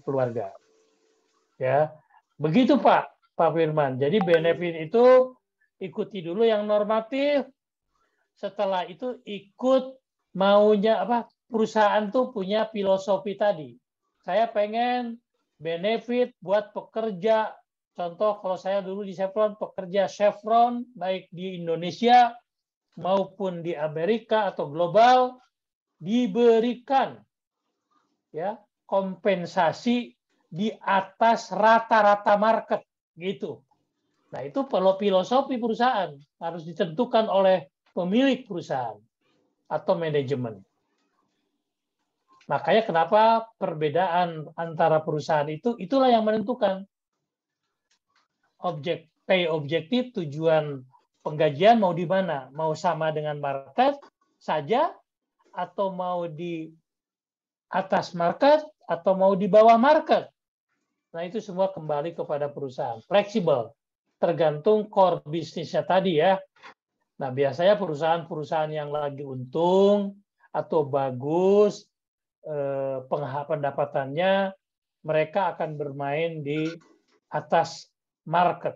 keluarga. Ya, begitu Pak Firman. Jadi benefit itu ikuti dulu yang normatif. Setelah itu ikut maunya apa? Perusahaan tuh punya filosofi tadi. Saya pengen benefit buat pekerja. Contoh kalau saya dulu di Chevron, pekerja Chevron baik di Indonesia maupun di Amerika atau global diberikan ya kompensasi di atas rata-rata market gitu. Nah, itu perlu filosofi perusahaan harus ditentukan oleh pemilik perusahaan atau manajemen. Makanya kenapa perbedaan antara perusahaan itu itulah yang menentukan pay objektif, tujuan penggajian mau di mana, mau sama dengan market saja atau mau di atas market atau mau di bawah market. Nah, itu semua kembali kepada perusahaan. Fleksibel, tergantung core bisnisnya tadi ya. Nah, biasanya perusahaan-perusahaan yang lagi untung atau bagus pendapatannya, mereka akan bermain di atas market.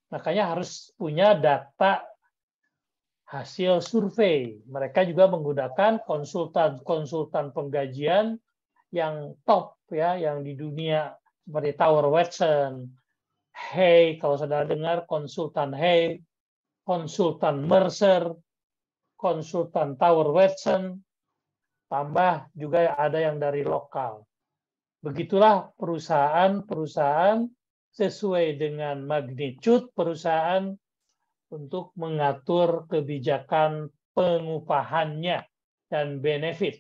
Makanya harus punya data hasil survei. Mereka juga menggunakan konsultan penggajian yang top ya, yang di dunia seperti Tower Watson, Hay, kalau saudara dengar konsultan Hay, konsultan Mercer, konsultan Tower Watson, tambah juga ada yang dari lokal. Begitulah perusahaan-perusahaan sesuai dengan magnitude perusahaan untuk mengatur kebijakan pengupahannya dan benefit.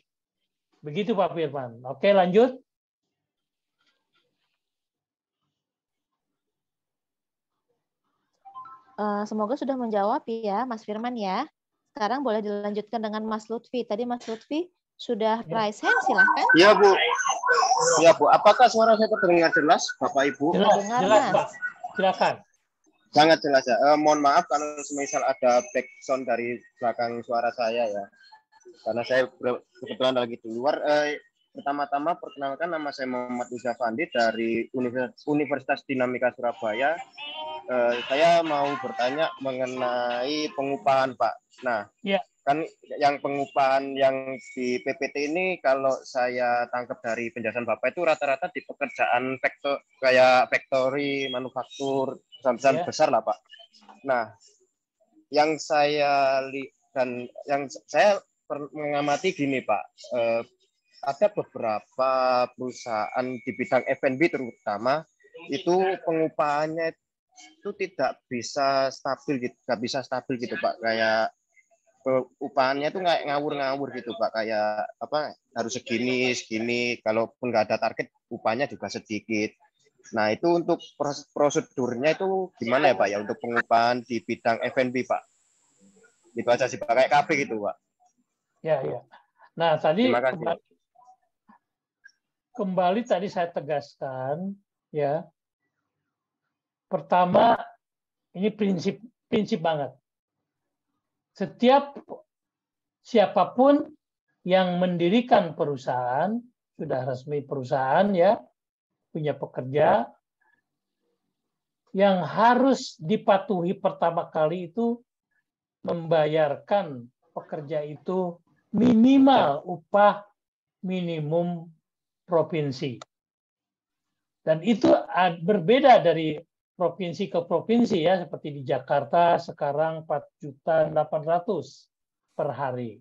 Begitu Pak Firman. Oke, lanjut. Semoga sudah menjawab ya Mas Firman ya. Sekarang boleh dilanjutkan dengan Mas Lutfi. Tadi Mas Lutfi sudah raise hand, silahkan. Iya Bu. Iya Bu. Apakah suara saya terdengar jelas Bapak Ibu? Jelas Pak. Silakan. Sangat jelas ya. Mohon maaf kalau semisal ada backsound dari belakang suara saya ya. Karena saya kebetulan lagi di luar. Pertama-tama perkenalkan, nama saya Muhammad Uzafandi dari Universitas Dinamika Surabaya. Saya mau bertanya mengenai pengupahan Pak. Nah, ya. Kan yang pengupahan yang di PPT ini kalau saya tangkap dari penjelasan Bapak itu rata-rata di pekerjaan kayak factory, manufaktur, perusahaan besar lah Pak. Nah, yang saya mengamati gini Pak, ada beberapa perusahaan di bidang F&B terutama itu pengupahannya itu tidak bisa stabil gitu Pak, kayak upahannya itu nggak ngawur-ngawur gitu Pak, kayak apa harus segini kalaupun nggak ada target upahnya juga sedikit. Nah itu untuk prosedurnya itu gimana ya Pak ya untuk pengupahan di bidang F&B Pak? Itu aja sih Pak, kayak KB gitu Pak. Ya. Nah tadi kembali tadi saya tegaskan ya. Pertama ini prinsip banget. Setiap siapapun yang mendirikan perusahaan, sudah resmi perusahaan ya, punya pekerja, yang harus dipatuhi pertama kali itu membayarkan pekerja itu minimal upah minimum provinsi. Dan itu berbeda dari provinsi ke provinsi ya, seperti di Jakarta sekarang 4.800.000 per hari.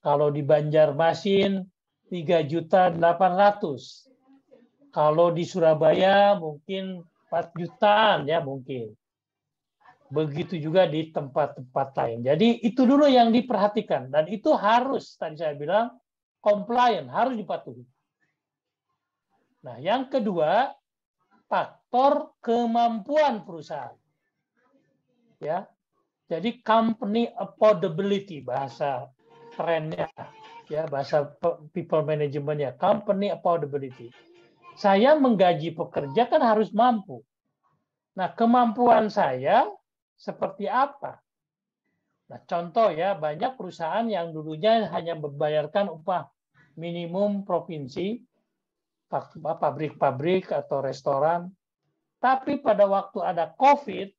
Kalau di Banjarmasin 3.800.000. Kalau di Surabaya mungkin 4 jutaan ya mungkin. Begitu juga di tempat-tempat lain. Jadi itu dulu yang diperhatikan dan itu harus tadi saya bilang compliant, harus dipatuhi. Nah, yang kedua faktor kemampuan perusahaan. Ya. Jadi company affordability bahasa trennya ya, bahasa people management-nya, company affordability. Saya menggaji pekerja kan harus mampu. Nah, kemampuan saya seperti apa? Nah, contoh ya, banyak perusahaan yang dulunya hanya membayarkan upah minimum provinsi, pabrik-pabrik atau restoran. Tapi pada waktu ada COVID,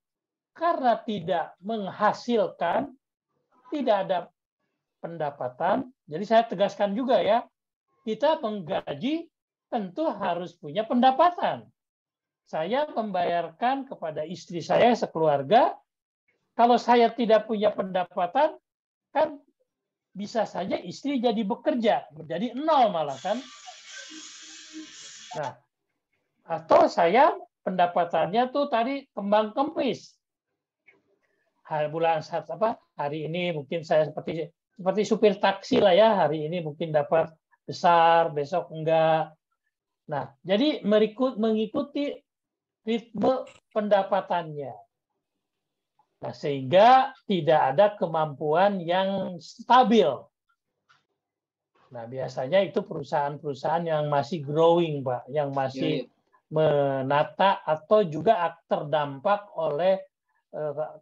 karena tidak menghasilkan, tidak ada pendapatan. Jadi saya tegaskan juga ya, kita menggaji tentu harus punya pendapatan. Saya membayarkan kepada istri saya sekeluarga. Kalau saya tidak punya pendapatan, kan bisa saja istri jadi bekerja, menjadi nol malah kan. Nah, atau saya pendapatannya tuh tadi kembang kempis. Hari ini mungkin saya seperti supir taksi lah ya, hari ini mungkin dapat besar, besok enggak. Nah, jadi mengikuti ritme pendapatannya. Nah, sehingga tidak ada kemampuan yang stabil. Nah, biasanya itu perusahaan-perusahaan yang masih growing, Pak, yang masih menata atau juga terdampak oleh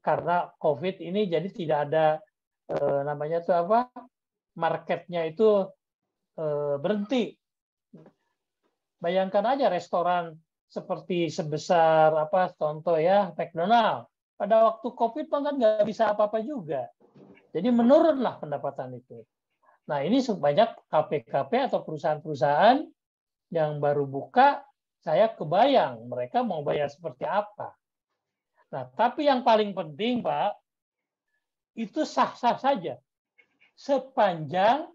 karena COVID ini, jadi tidak ada namanya itu apa, marketnya itu berhenti. Bayangkan aja restoran seperti sebesar apa, contoh ya McDonald, pada waktu COVID kan nggak bisa apa-apa juga. Jadi menurunlah pendapatan itu. Nah, ini banyak KP-KP atau perusahaan-perusahaan yang baru buka, saya kebayang mereka mau bayar seperti apa. Nah, tapi yang paling penting, Pak, itu sah-sah saja. Sepanjang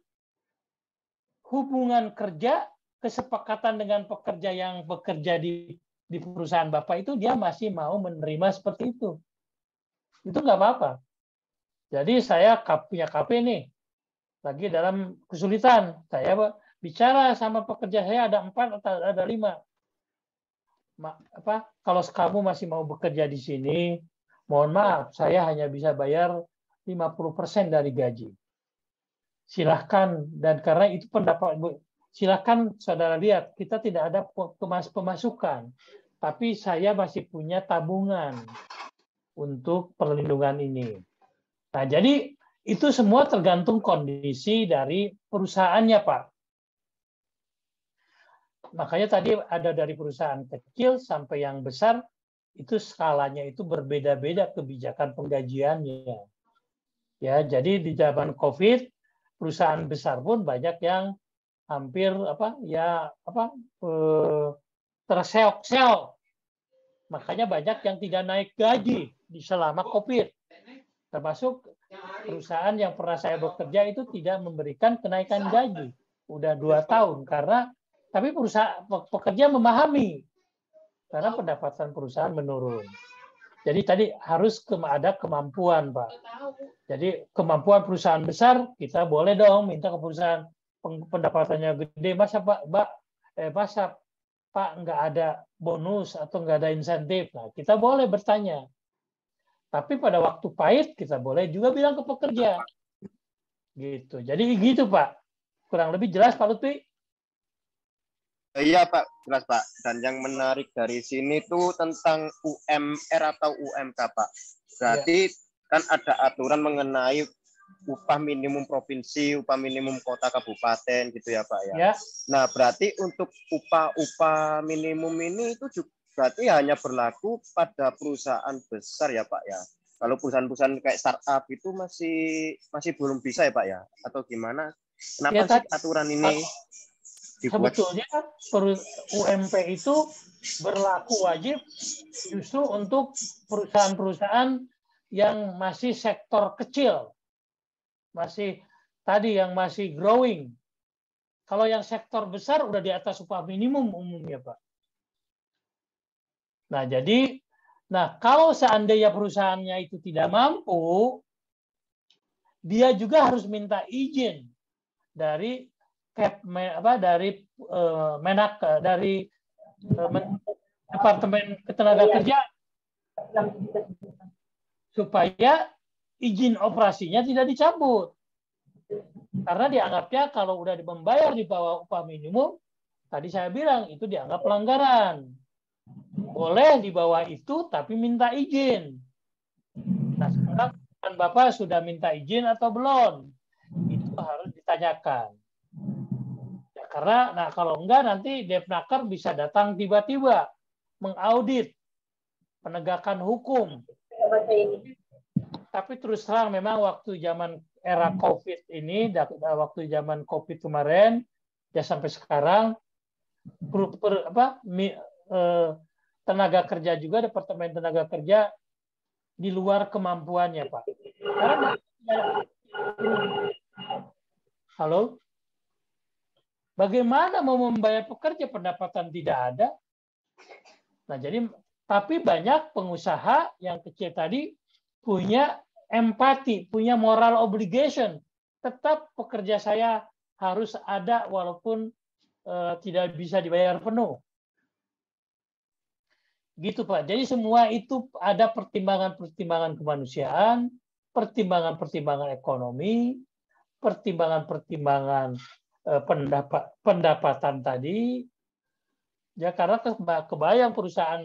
hubungan kerja, kesepakatan dengan pekerja yang bekerja di perusahaan Bapak itu, dia masih mau menerima seperti itu. Itu nggak apa-apa. Jadi saya punya KP nih, lagi dalam kesulitan. Saya bicara sama pekerja saya, ada 4 atau ada 5. Kalau kamu masih mau bekerja di sini, mohon maaf, saya hanya bisa bayar 50% dari gaji. Silahkan, dan karena itu pendapat, silahkan saudara lihat, kita tidak ada pemasukan, tapi saya masih punya tabungan untuk perlindungan ini. Nah, jadi itu semua tergantung kondisi dari perusahaannya, Pak. Makanya tadi ada dari perusahaan kecil sampai yang besar, itu skalanya itu berbeda-beda kebijakan penggajiannya. Ya, jadi di zaman COVID, perusahaan besar pun banyak yang hampir terseok-seok. Makanya banyak yang tidak naik gaji di selama COVID. Termasuk perusahaan yang pernah saya bekerja itu tidak memberikan kenaikan gaji. Udah 2 tahun. Tapi pekerja memahami. Karena pendapatan perusahaan menurun. Jadi tadi harus ada kemampuan, Pak. Jadi kemampuan perusahaan besar, kita boleh dong minta ke perusahaan pendapatannya gede. Masa Pak nggak ada bonus atau nggak ada insentif? Nah, kita boleh bertanya. Tapi pada waktu pahit kita boleh juga bilang ke pekerja. Gitu. Jadi gitu, Pak. Kurang lebih jelas, Pak Lutfi? Iya, Pak, jelas, Pak. Dan yang menarik dari sini tuh tentang UMR atau UMK, Pak. Berarti kan ada aturan mengenai upah minimum provinsi, upah minimum kota kabupaten gitu ya, Pak ya. Ya. Nah, berarti untuk upah minimum ini itu juga berarti hanya berlaku pada perusahaan besar ya, Pak ya. Kalau perusahaan-perusahaan kayak startup itu masih belum bisa ya, Pak ya? Atau gimana? Kenapa sih aturan ini dibuat? Sebetulnya UMP itu berlaku wajib justru untuk perusahaan-perusahaan yang masih sektor kecil. Masih tadi yang masih growing. Kalau yang sektor besar udah di atas upah minimum umumnya, Pak. Nah, kalau seandainya perusahaannya itu tidak mampu, dia juga harus minta izin dari Departemen Ketenagakerjaan supaya izin operasinya tidak dicabut. Karena dianggapnya kalau udah membayar di bawah upah minimum, tadi saya bilang itu dianggap pelanggaran. Boleh di bawah itu, tapi minta izin. Nah, sekarang Bapak sudah minta izin atau belum? Itu harus ditanyakan. Ya, karena kalau enggak nanti Depnaker bisa datang tiba-tiba mengaudit penegakan hukum. Tapi terus terang memang waktu zaman era COVID ini, waktu zaman COVID kemarin, ya sampai sekarang, tenaga kerja juga, Departemen Tenaga Kerja di luar kemampuannya, Pak. Karena, halo? Bagaimana mau membayar pekerja, pendapatan tidak ada? Nah, jadi, tapi banyak pengusaha yang kecil tadi punya empati, punya moral obligation. Tetap pekerja saya harus ada walaupun tidak bisa dibayar penuh. Gitu Pak. Jadi semua itu ada pertimbangan-pertimbangan kemanusiaan, pertimbangan-pertimbangan ekonomi, pertimbangan-pertimbangan pendapatan tadi. Ya karena kebayang perusahaan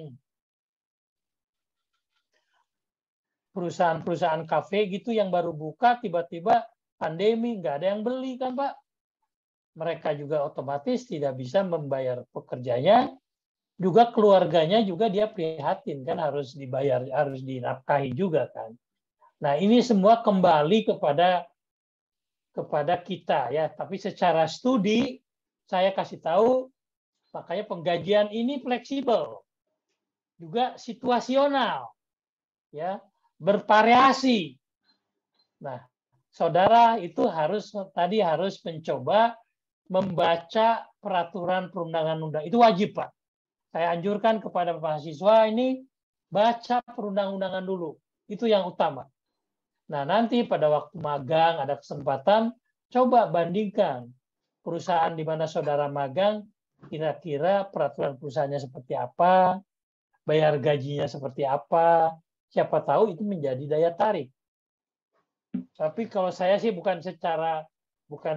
kafe gitu yang baru buka tiba-tiba pandemi nggak ada yang beli kan Pak. Mereka juga otomatis tidak bisa membayar pekerjanya, juga keluarganya juga dia prihatin kan harus dibayar, harus dinafkahi juga kan. Nah ini semua kembali kepada kita ya. Tapi secara studi saya kasih tahu makanya penggajian ini fleksibel, juga situasional, ya bervariasi. Nah saudara itu harus mencoba membaca peraturan perundang-undang itu wajib Pak. Saya anjurkan kepada mahasiswa ini baca perundang-undangan dulu. Itu yang utama. Nah, nanti pada waktu magang ada kesempatan, coba bandingkan perusahaan di mana saudara magang, kira-kira peraturan perusahaannya seperti apa, bayar gajinya seperti apa, siapa tahu itu menjadi daya tarik. Tapi kalau saya sih bukan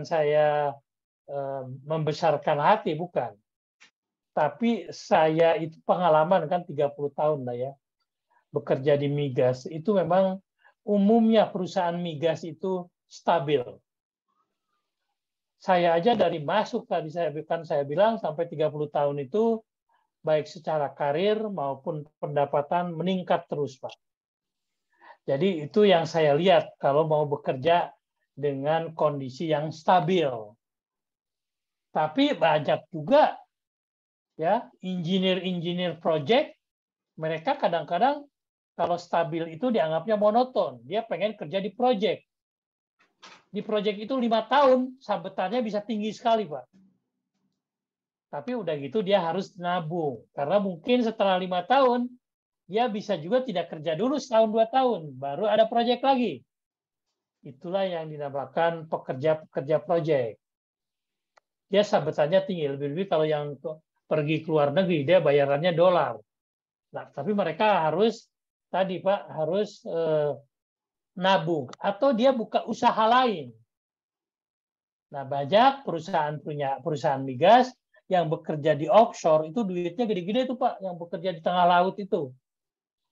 saya membesarkan hati, bukan. Tapi saya itu pengalaman kan 30 tahun lah ya. Bekerja di migas itu memang umumnya perusahaan migas itu stabil. Saya aja dari masuk tadi saya bilang sampai 30 tahun itu baik secara karir maupun pendapatan meningkat terus, Pak. Jadi itu yang saya lihat kalau mau bekerja dengan kondisi yang stabil. Tapi banyak juga ya engineer project, mereka kadang-kadang kalau stabil itu dianggapnya monoton. Dia pengen kerja di project. Di project itu 5 tahun, sabetannya bisa tinggi sekali, Pak. Tapi udah gitu dia harus nabung. Karena mungkin setelah 5 tahun, dia bisa juga tidak kerja dulu setahun 2 tahun. Baru ada project lagi. Itulah yang dinamakan pekerja project. Dia sabetannya tinggi. Lebih-lebih kalau yang pergi ke luar negeri, dia bayarannya dolar. Nah, tapi mereka harus tadi Pak harus nabung atau dia buka usaha lain. Nah, banyak perusahaan migas yang bekerja di offshore itu duitnya gede-gede tuh Pak, yang bekerja di tengah laut itu.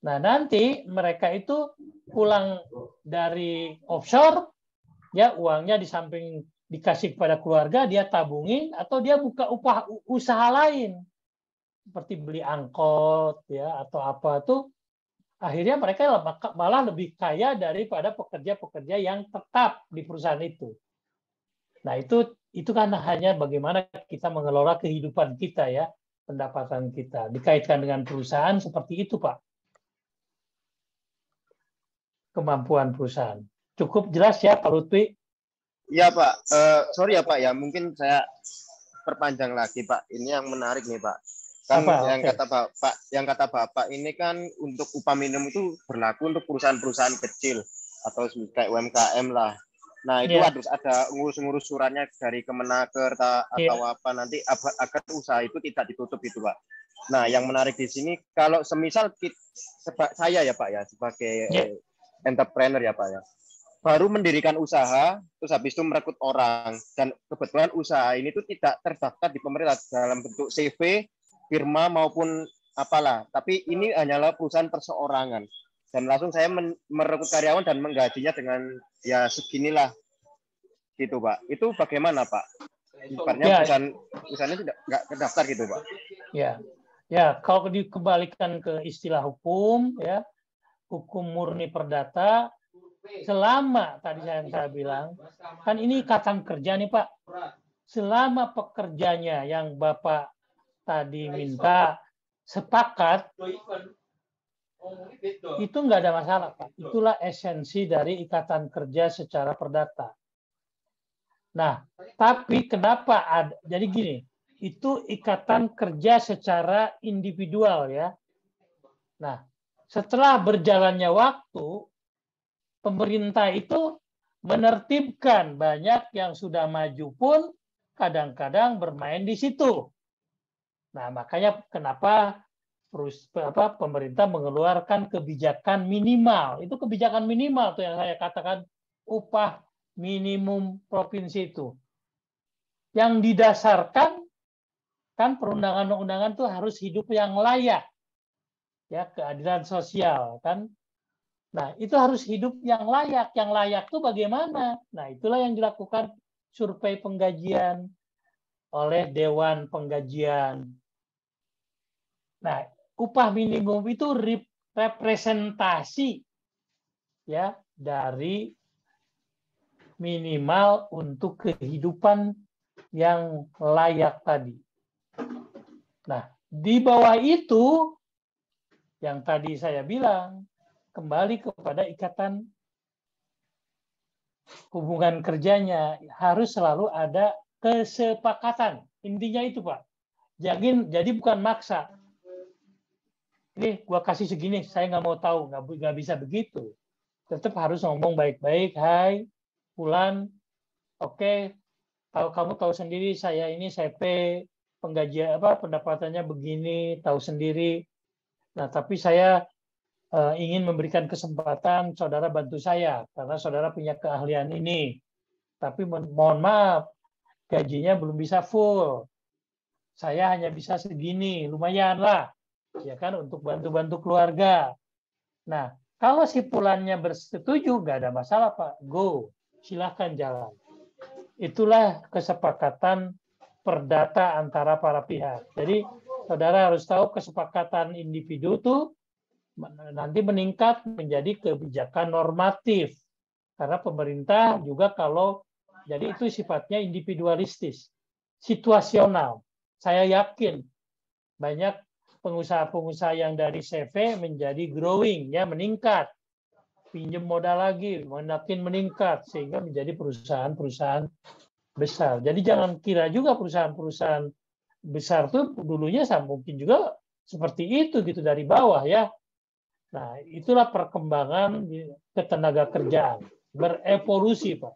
Nah, nanti mereka itu pulang dari offshore, ya uangnya di samping dikasih kepada keluarga, dia tabungin atau dia buka usaha lain. Seperti beli angkot ya atau apa tuh, akhirnya mereka malah lebih kaya daripada pekerja-pekerja yang tetap di perusahaan itu. Nah itu kan hanya bagaimana kita mengelola kehidupan kita ya, pendapatan kita dikaitkan dengan perusahaan seperti itu Pak. Kemampuan perusahaan. Cukup jelas ya Pak Lutfi? Iya Pak. Sorry ya Pak ya, mungkin saya perpanjang lagi Pak. Ini yang menarik nih Pak. Kan yang kata Bapak ini kan untuk upah minimum itu berlaku untuk perusahaan-perusahaan kecil atau kayak UMKM lah. Nah, itu harus ada ngurus-ngurus suratnya dari Kemenaker atau apa nanti agar usaha itu tidak ditutup itu, Pak. Nah, yang menarik di sini kalau semisal saya ya Pak ya sebagai entrepreneur ya Pak ya. Baru mendirikan usaha, terus habis itu merekrut orang dan kebetulan usaha ini tuh tidak terdaftar di pemerintah dalam bentuk CV, firma maupun apalah, tapi ini hanyalah perusahaan perseorangan dan langsung saya merekrut karyawan dan menggajinya dengan ya seginilah gitu Pak. Itu bagaimana Pak? ibaratnya perusahaannya nggak terdaftar gitu, Pak. Ya, kalau dikembalikan ke istilah hukum, ya, hukum murni perdata, selama tadi saya bilang, kan ini ikatan kerja nih Pak, selama pekerjanya yang Bapak tadi minta sepakat, itu nggak ada masalah Pak. Itulah esensi dari ikatan kerja secara perdata. Nah, tapi kenapa ada? Jadi gini, itu ikatan kerja secara individual ya. Nah, setelah berjalannya waktu, pemerintah itu menertibkan banyak yang sudah maju pun kadang-kadang bermain di situ. Nah, makanya kenapa pemerintah mengeluarkan kebijakan minimal. Itu kebijakan minimal tuh yang saya katakan upah minimum provinsi itu. Yang didasarkan kan perundangan-undangan itu harus hidup yang layak. Ya, keadilan sosial kan. Nah, itu harus hidup yang layak. Yang layak itu bagaimana? Nah, itulah yang dilakukan survei penggajian oleh Dewan Penggajian. Nah, upah minimum itu representasi ya dari minimal untuk kehidupan yang layak tadi. Nah, di bawah itu yang tadi saya bilang kembali kepada ikatan hubungan kerjanya harus selalu ada kesepakatan. Intinya itu, Pak. Jadi bukan maksa. Ini gua kasih segini, saya nggak mau tahu, nggak bisa begitu. Tetap harus ngomong baik-baik. Hai, Bulan, oke, kamu tahu sendiri saya ini CP penggajian pendapatannya begini, tahu sendiri. Nah, tapi saya ingin memberikan kesempatan saudara bantu saya karena saudara punya keahlian ini. Tapi mohon maaf, gajinya belum bisa full. Saya hanya bisa segini, lumayan lah, ya kan, untuk bantu-bantu keluarga. Nah, kalau si Pulannya bersetuju, nggak ada masalah Pak, go, silahkan jalan. Itulah kesepakatan perdata antara para pihak. Jadi saudara harus tahu kesepakatan individu itu nanti meningkat menjadi kebijakan normatif. Karena pemerintah juga jadi itu sifatnya individualistis, situasional. Saya yakin banyak pengusaha-pengusaha yang dari CV menjadi growing, ya meningkat. Pinjam modal lagi, makin meningkat sehingga menjadi perusahaan-perusahaan besar. Jadi jangan kira juga perusahaan-perusahaan besar itu dulunya mungkin juga seperti itu gitu dari bawah ya. Nah, itulah perkembangan ketenaga kerjaan berevolusi, Pak.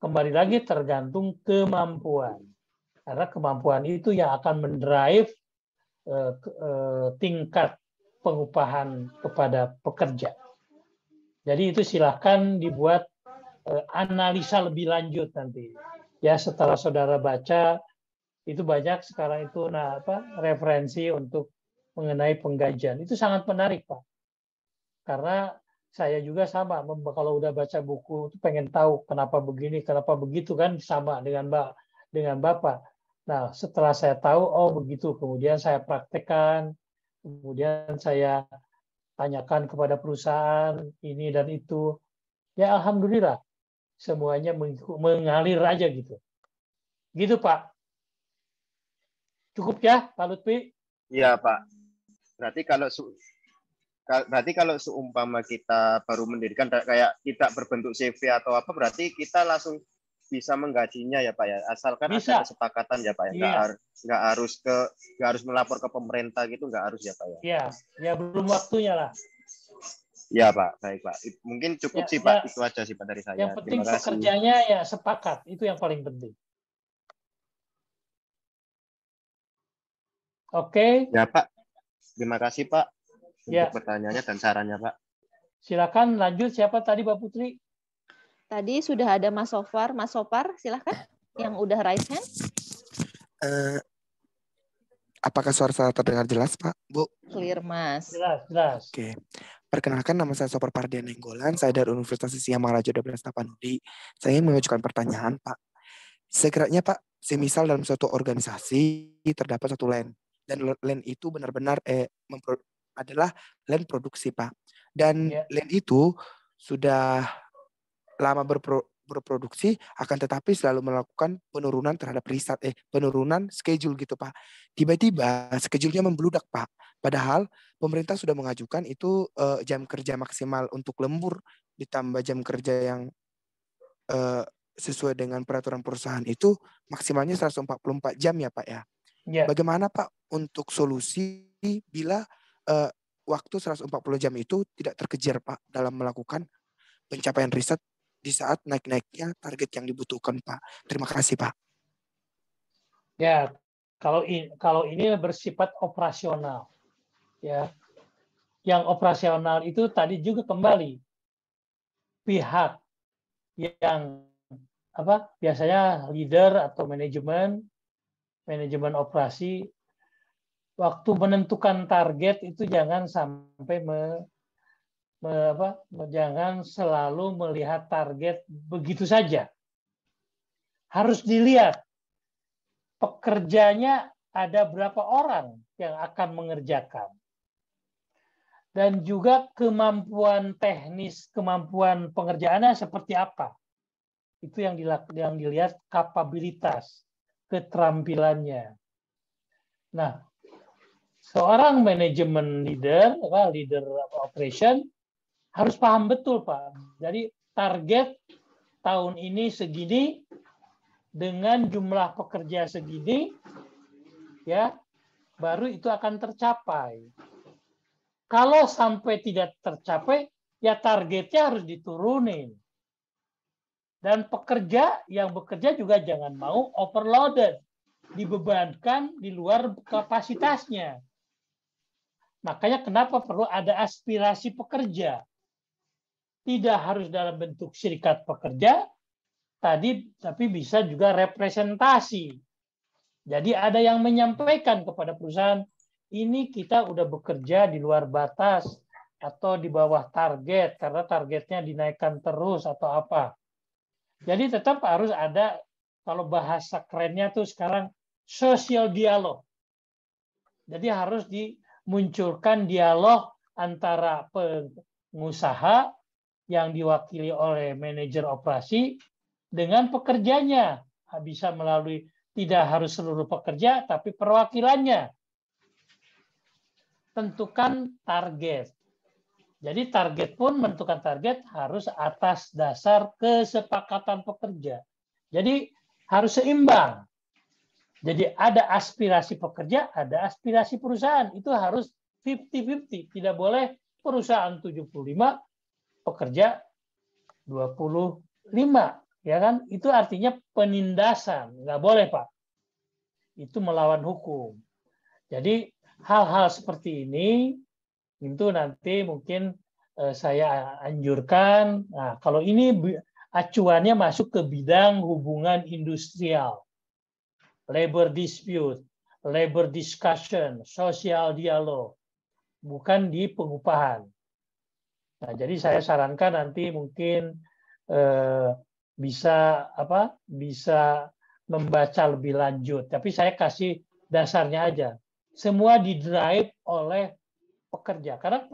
Kembali lagi tergantung kemampuan. Karena kemampuan itu yang akan mendrive tingkat pengupahan kepada pekerja. Jadi itu silahkan dibuat analisa lebih lanjut nanti. Ya setelah saudara baca itu banyak sekarang itu referensi untuk mengenai penggajian. Itu sangat menarik, Pak. Karena saya juga sama kalau udah baca buku itu pengen tahu kenapa begini, kenapa begitu kan sama dengan Bapak. Nah, setelah saya tahu oh begitu, kemudian saya praktekkan. Kemudian saya tanyakan kepada perusahaan ini dan itu. Ya alhamdulillah semuanya mengalir aja gitu. Gitu Pak. Cukup ya Pak Lutfi? Iya Pak. Berarti kalau seumpama kita baru mendirikan kayak tidak berbentuk CV atau apa, berarti kita langsung bisa menggajinya ya Pak ya, asalkan bisa. ada kesepakatan ya Pak ya, nggak harus melapor ke pemerintah gitu, nggak harus ya Pak ya. Iya, ya belum waktunya lah. Ya Pak, baik Pak. Mungkin cukup sih Pak, itu aja sih Pak dari saya. Yang penting pekerjanya ya sepakat, itu yang paling penting. Oke. Ya Pak, terima kasih Pak untuk pertanyaannya dan sarannya Pak. Silakan lanjut, siapa tadi Mbak Putri? Tadi sudah ada Mas Sopar. Mas Sopar, silahkan. Yang udah raise hand. Apakah suara saya terdengar jelas, Pak? Bu? Clear, Mas. Jelas. Oke. Perkenalkan, nama saya Sopar Pardian Nenggolan, saya dari Universitas Siam Mangaraja 12 Tapanuli. Saya ingin mengajukan pertanyaan, Pak. Sekiranya, Pak, semisal dalam suatu organisasi terdapat satu LAN, dan LAN itu benar-benar adalah LAN produksi, Pak. Dan LAN itu sudah lama berproduksi, akan tetapi selalu melakukan penurunan terhadap penurunan schedule gitu, Pak. Tiba-tiba schedule-nya membludak, Pak. Padahal pemerintah sudah mengajukan itu jam kerja maksimal untuk lembur ditambah jam kerja yang sesuai dengan peraturan perusahaan itu maksimalnya 144 jam ya, Pak ya. Bagaimana, Pak, untuk solusi bila waktu 140 jam itu tidak terkejar, Pak, dalam melakukan pencapaian riset di saat naik-naiknya target yang dibutuhkan, Pak. Terima kasih, Pak. Ya, kalau ini bersifat operasional, ya, yang operasional itu tadi juga kembali pihak yang biasanya leader atau manajemen operasi waktu menentukan target itu jangan sampai jangan selalu melihat target begitu saja. Harus dilihat pekerjanya ada berapa orang yang akan mengerjakan. Dan juga kemampuan teknis, kemampuan pengerjaannya seperti apa. Itu yang dilihat kapabilitas, keterampilannya. Nah, seorang manajemen leader operation harus paham betul, Pak. Jadi target tahun ini segini dengan jumlah pekerja segini, ya, baru itu akan tercapai. Kalau sampai tidak tercapai, ya targetnya harus diturunin. Dan pekerja yang bekerja juga jangan mau overloaded, dibebankan di luar kapasitasnya. Makanya kenapa perlu ada aspirasi pekerja. Tidak harus dalam bentuk serikat pekerja, tapi bisa juga representasi. Jadi ada yang menyampaikan kepada perusahaan, ini kita udah bekerja di luar batas atau di bawah target, karena targetnya dinaikkan terus atau apa. Jadi tetap harus ada, kalau bahasa kerennya tuh sekarang, social dialog. Jadi harus dimunculkan dialog antara pengusaha yang diwakili oleh manajer operasi dengan pekerjanya. Bisa melalui, tidak harus seluruh pekerja, tapi perwakilannya. Tentukan target. Jadi target pun menentukan target harus atas dasar kesepakatan pekerja. Jadi harus seimbang. Jadi ada aspirasi pekerja, ada aspirasi perusahaan. Itu harus 50-50. Tidak boleh perusahaan 75, pekerja 25, ya kan? Itu artinya penindasan, nggak boleh, Pak. Itu melawan hukum. Jadi hal-hal seperti ini itu nanti mungkin saya anjurkan. Nah, kalau ini acuannya masuk ke bidang hubungan industrial, labor dispute, labor discussion, social dialog, bukan di pengupahan. Nah, jadi saya sarankan nanti mungkin bisa membaca lebih lanjut. Tapi saya kasih dasarnya aja. Semua didrive oleh pekerja. Karena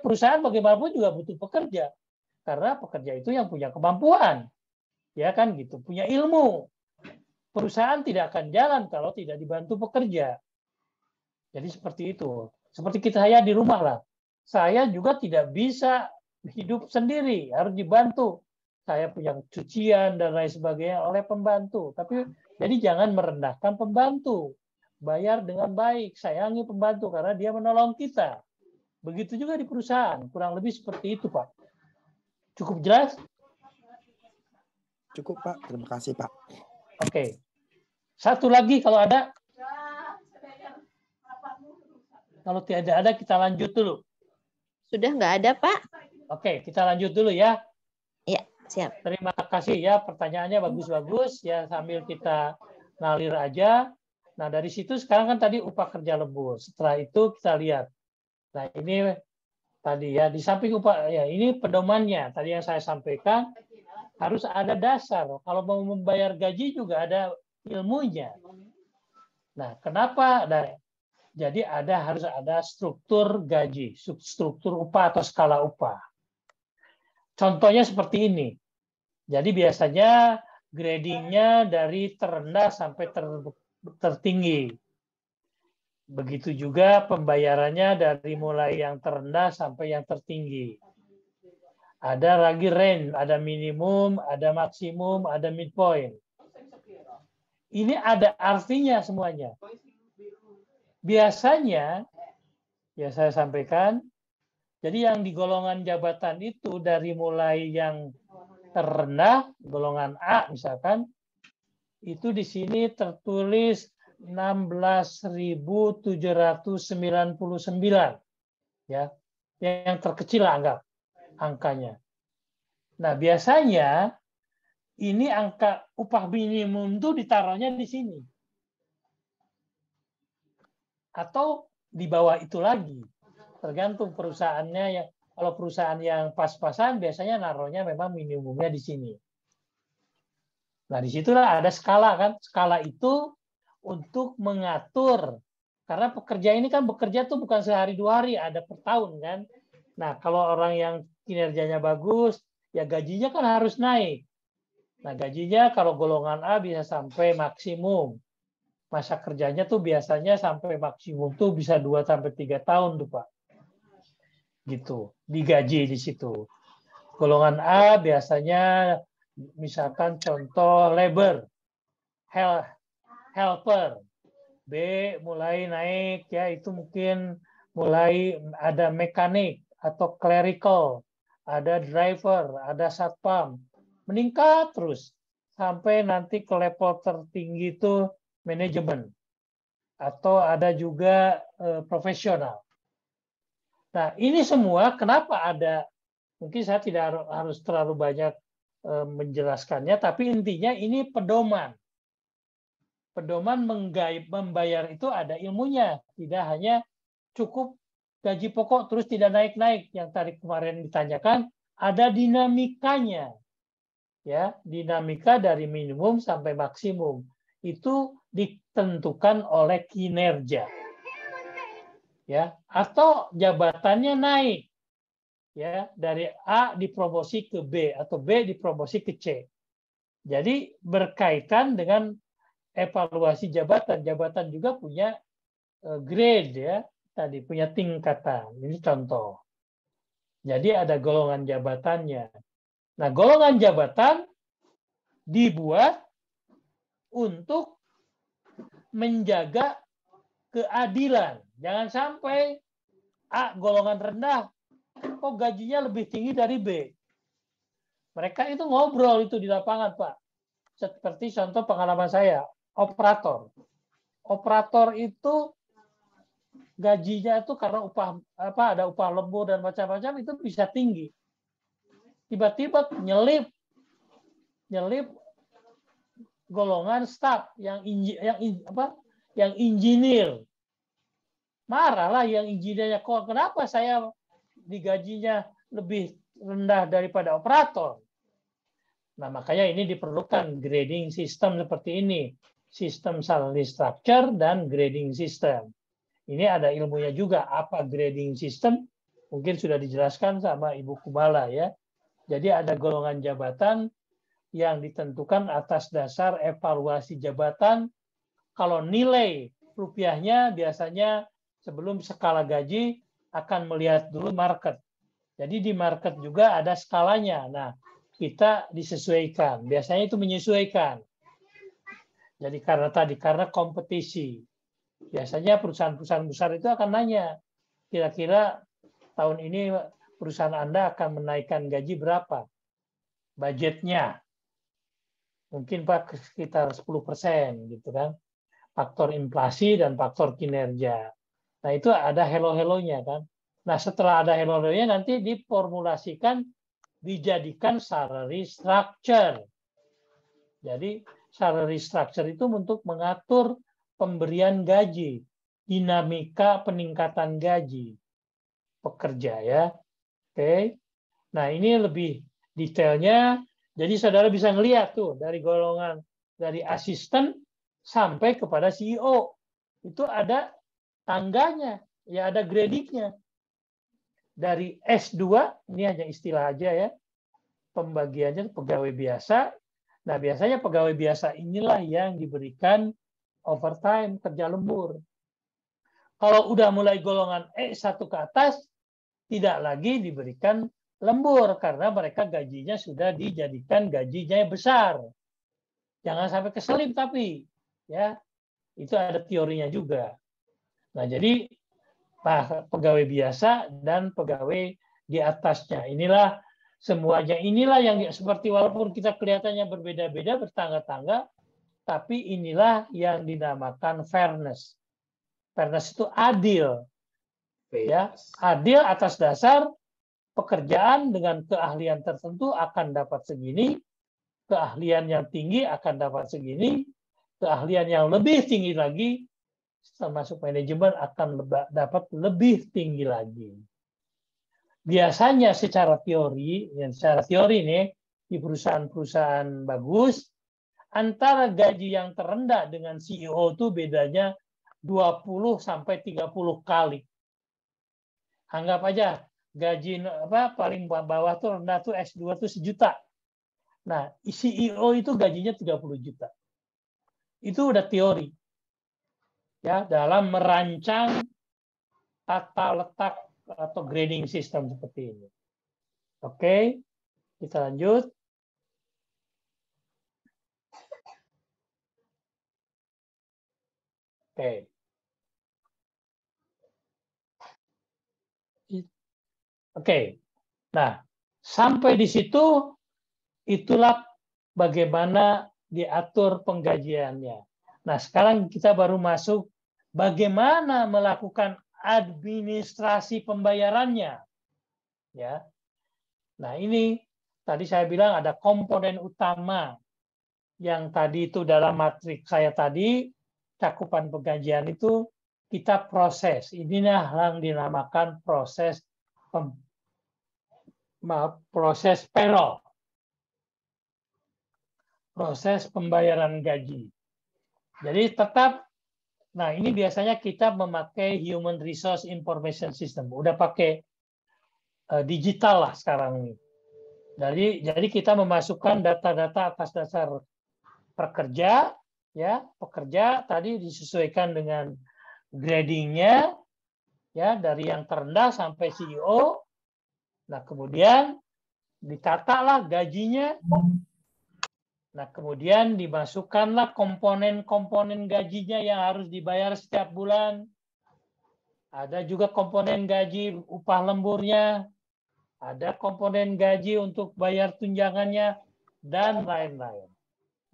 perusahaan bagaimanapun juga butuh pekerja. Karena pekerja itu yang punya kemampuan. Ya kan gitu, punya ilmu. Perusahaan tidak akan jalan kalau tidak dibantu pekerja. Jadi seperti itu. Seperti saya di rumah lah. Saya juga tidak bisa hidup sendiri, harus dibantu. Saya punya cucian dan lain sebagainya oleh pembantu. Tapi jadi jangan merendahkan pembantu. Bayar dengan baik, sayangi pembantu karena dia menolong kita. Begitu juga di perusahaan, kurang lebih seperti itu, Pak. Cukup jelas? Cukup, Pak. Terima kasih, Pak. Oke. Satu lagi kalau ada. Kalau tidak ada, kita lanjut dulu. Sudah nggak ada, Pak? Oke, kita lanjut dulu ya. Iya, siap. Terima kasih ya, pertanyaannya bagus-bagus ya, sambil kita ngalir aja. Nah, dari situ sekarang kan tadi upah kerja lembur. Setelah itu kita lihat. Nah, ini tadi ya, di samping upah ya ini pedomannya tadi yang saya sampaikan harus ada dasar. Kalau mau membayar gaji juga ada ilmunya. Nah, kenapa? Jadi harus ada struktur gaji, struktur upah atau skala upah. Contohnya seperti ini. Jadi biasanya gradingnya dari terendah sampai tertinggi. Begitu juga pembayarannya dari mulai yang terendah sampai yang tertinggi. Ada lagi range, ada minimum, ada maksimum, ada midpoint. Ini ada artinya semuanya. Biasanya, ya saya sampaikan, jadi yang di golongan jabatan itu dari mulai yang terendah, golongan A misalkan, itu di sini tertulis 16.799, ya, yang terkecil anggap angkanya. Nah biasanya ini angka upah minimum itu ditaruhnya di sini, atau di bawah itu lagi, tergantung perusahaannya. Ya, kalau perusahaan yang pas-pasan biasanya naruhnya memang minimumnya di sini. Nah disitulah ada skala kan, skala itu untuk mengatur, karena pekerja ini kan bekerja tuh bukan sehari dua hari, ada per tahun kan. Nah kalau orang yang kinerjanya bagus, ya gajinya kan harus naik. Nah gajinya kalau golongan A bisa sampai maksimum. Masa kerjanya tuh biasanya sampai maksimum tuh bisa 2-3 tahun tuh Pak. Gitu, digaji di situ. Golongan A biasanya misalkan contoh labor, helper. B mulai naik ya, itu mungkin mulai ada mekanik atau clerical, ada driver, ada satpam, meningkat terus sampai nanti ke level tertinggi itu manajemen, atau ada juga profesional. Nah ini semua kenapa ada, mungkin saya tidak harus terlalu banyak menjelaskannya, tapi intinya ini pedoman. Pedoman membayar itu ada ilmunya, tidak hanya cukup gaji pokok terus tidak naik-naik. Yang tadi kemarin ditanyakan, ada dinamikanya. Ya, dinamika dari minimum sampai maksimum. Itu ditentukan oleh kinerja. Ya, atau jabatannya naik. Ya, dari A dipromosi ke B atau B dipromosi ke C. Jadi berkaitan dengan evaluasi jabatan. Jabatan juga punya grade ya, tadi punya tingkatan. Ini contoh. Jadi ada golongan jabatannya. Nah, golongan jabatan dibuat untuk menjaga keadilan. Jangan sampai A golongan rendah kok gajinya lebih tinggi dari B. Mereka itu ngobrol itu di lapangan, Pak. Seperti contoh pengalaman saya, operator. Operator itu gajinya itu karena ada upah lembur dan macam-macam itu bisa tinggi. Tiba-tiba nyelip golongan staf yang engineer. Marahlah yang engineer-nya, kok kenapa saya digajinya lebih rendah daripada operator? Nah, makanya ini diperlukan grading system seperti ini. Sistem salary structure dan grading system. Ini ada ilmunya juga. Apa grading system? Mungkin sudah dijelaskan sama Ibu Kumala ya. Jadi ada golongan jabatan yang ditentukan atas dasar evaluasi jabatan. Kalau nilai rupiahnya biasanya sebelum skala gaji akan melihat dulu market. Jadi di market juga ada skalanya. Nah, kita disesuaikan. Biasanya itu menyesuaikan. Jadi karena kompetisi. Biasanya perusahaan-perusahaan besar itu akan nanya, kira-kira tahun ini perusahaan Anda akan menaikkan gaji berapa? Budgetnya. Mungkin Pak sekitar 10% gitu kan. Faktor inflasi dan faktor kinerja. Nah, itu ada hello-hellonya kan. Nah, setelah ada hello-hellonya nanti diformulasikan, dijadikan salary structure. Jadi salary structure itu untuk mengatur pemberian gaji, dinamika peningkatan gaji. pekerja ya. Oke. Nah, ini lebih detailnya. Jadi saudara bisa ngelihat tuh dari golongan dari asisten sampai kepada CEO. Itu ada tangganya, ya ada gradingnya. Dari S2, ini hanya istilah aja ya, pembagiannya pegawai biasa. Nah, biasanya pegawai biasa inilah yang diberikan overtime, kerja lembur. Kalau udah mulai golongan E1 ke atas, tidak lagi diberikan lembur karena mereka gajinya sudah dijadikan gajinya besar. Jangan sampai keselip tapi ya itu ada teorinya juga. Nah, jadi pegawai biasa dan pegawai di atasnya. Inilah semuanya. Inilah yang seperti walaupun kita kelihatannya berbeda-beda bertangga-tangga, tapi inilah yang dinamakan fairness. Fairness itu adil. Ya, adil atas dasar pekerjaan dengan keahlian tertentu akan dapat segini, keahlian yang tinggi akan dapat segini, keahlian yang lebih tinggi lagi termasuk manajemen akan dapat lebih tinggi lagi. Biasanya secara teori nih di perusahaan-perusahaan bagus, antara gaji yang terendah dengan CEO itu bedanya 20 sampai 30 kali. Anggap aja gaji paling bawah tuh rendah tuh S2 tuh 1 juta. Nah, CEO itu gajinya 30 juta. Itu udah teori. Ya, dalam merancang tata letak atau grading system seperti ini. Oke, kita lanjut. Oke. Oke. Nah, sampai di situ itulah bagaimana diatur penggajiannya. Nah, sekarang kita baru masuk bagaimana melakukan administrasi pembayarannya. Ya. Nah, ini tadi saya bilang ada komponen utama yang tadi itu dalam matriks saya tadi, cakupan penggajian itu kita proses. Inilah yang dinamakan proses proses payroll. Proses pembayaran gaji. Jadi tetap, nah ini biasanya kita memakai Human Resource Information System. Udah pakai digital lah sekarang ini. Jadi kita memasukkan data-data atas dasar pekerja, ya pekerja tadi disesuaikan dengan gradingnya, ya dari yang terendah sampai CEO. Nah kemudian ditatalah gajinya. Nah, kemudian dimasukkanlah komponen-komponen gajinya yang harus dibayar setiap bulan. Ada juga komponen gaji upah lemburnya. Ada komponen gaji untuk bayar tunjangannya, dan lain-lain.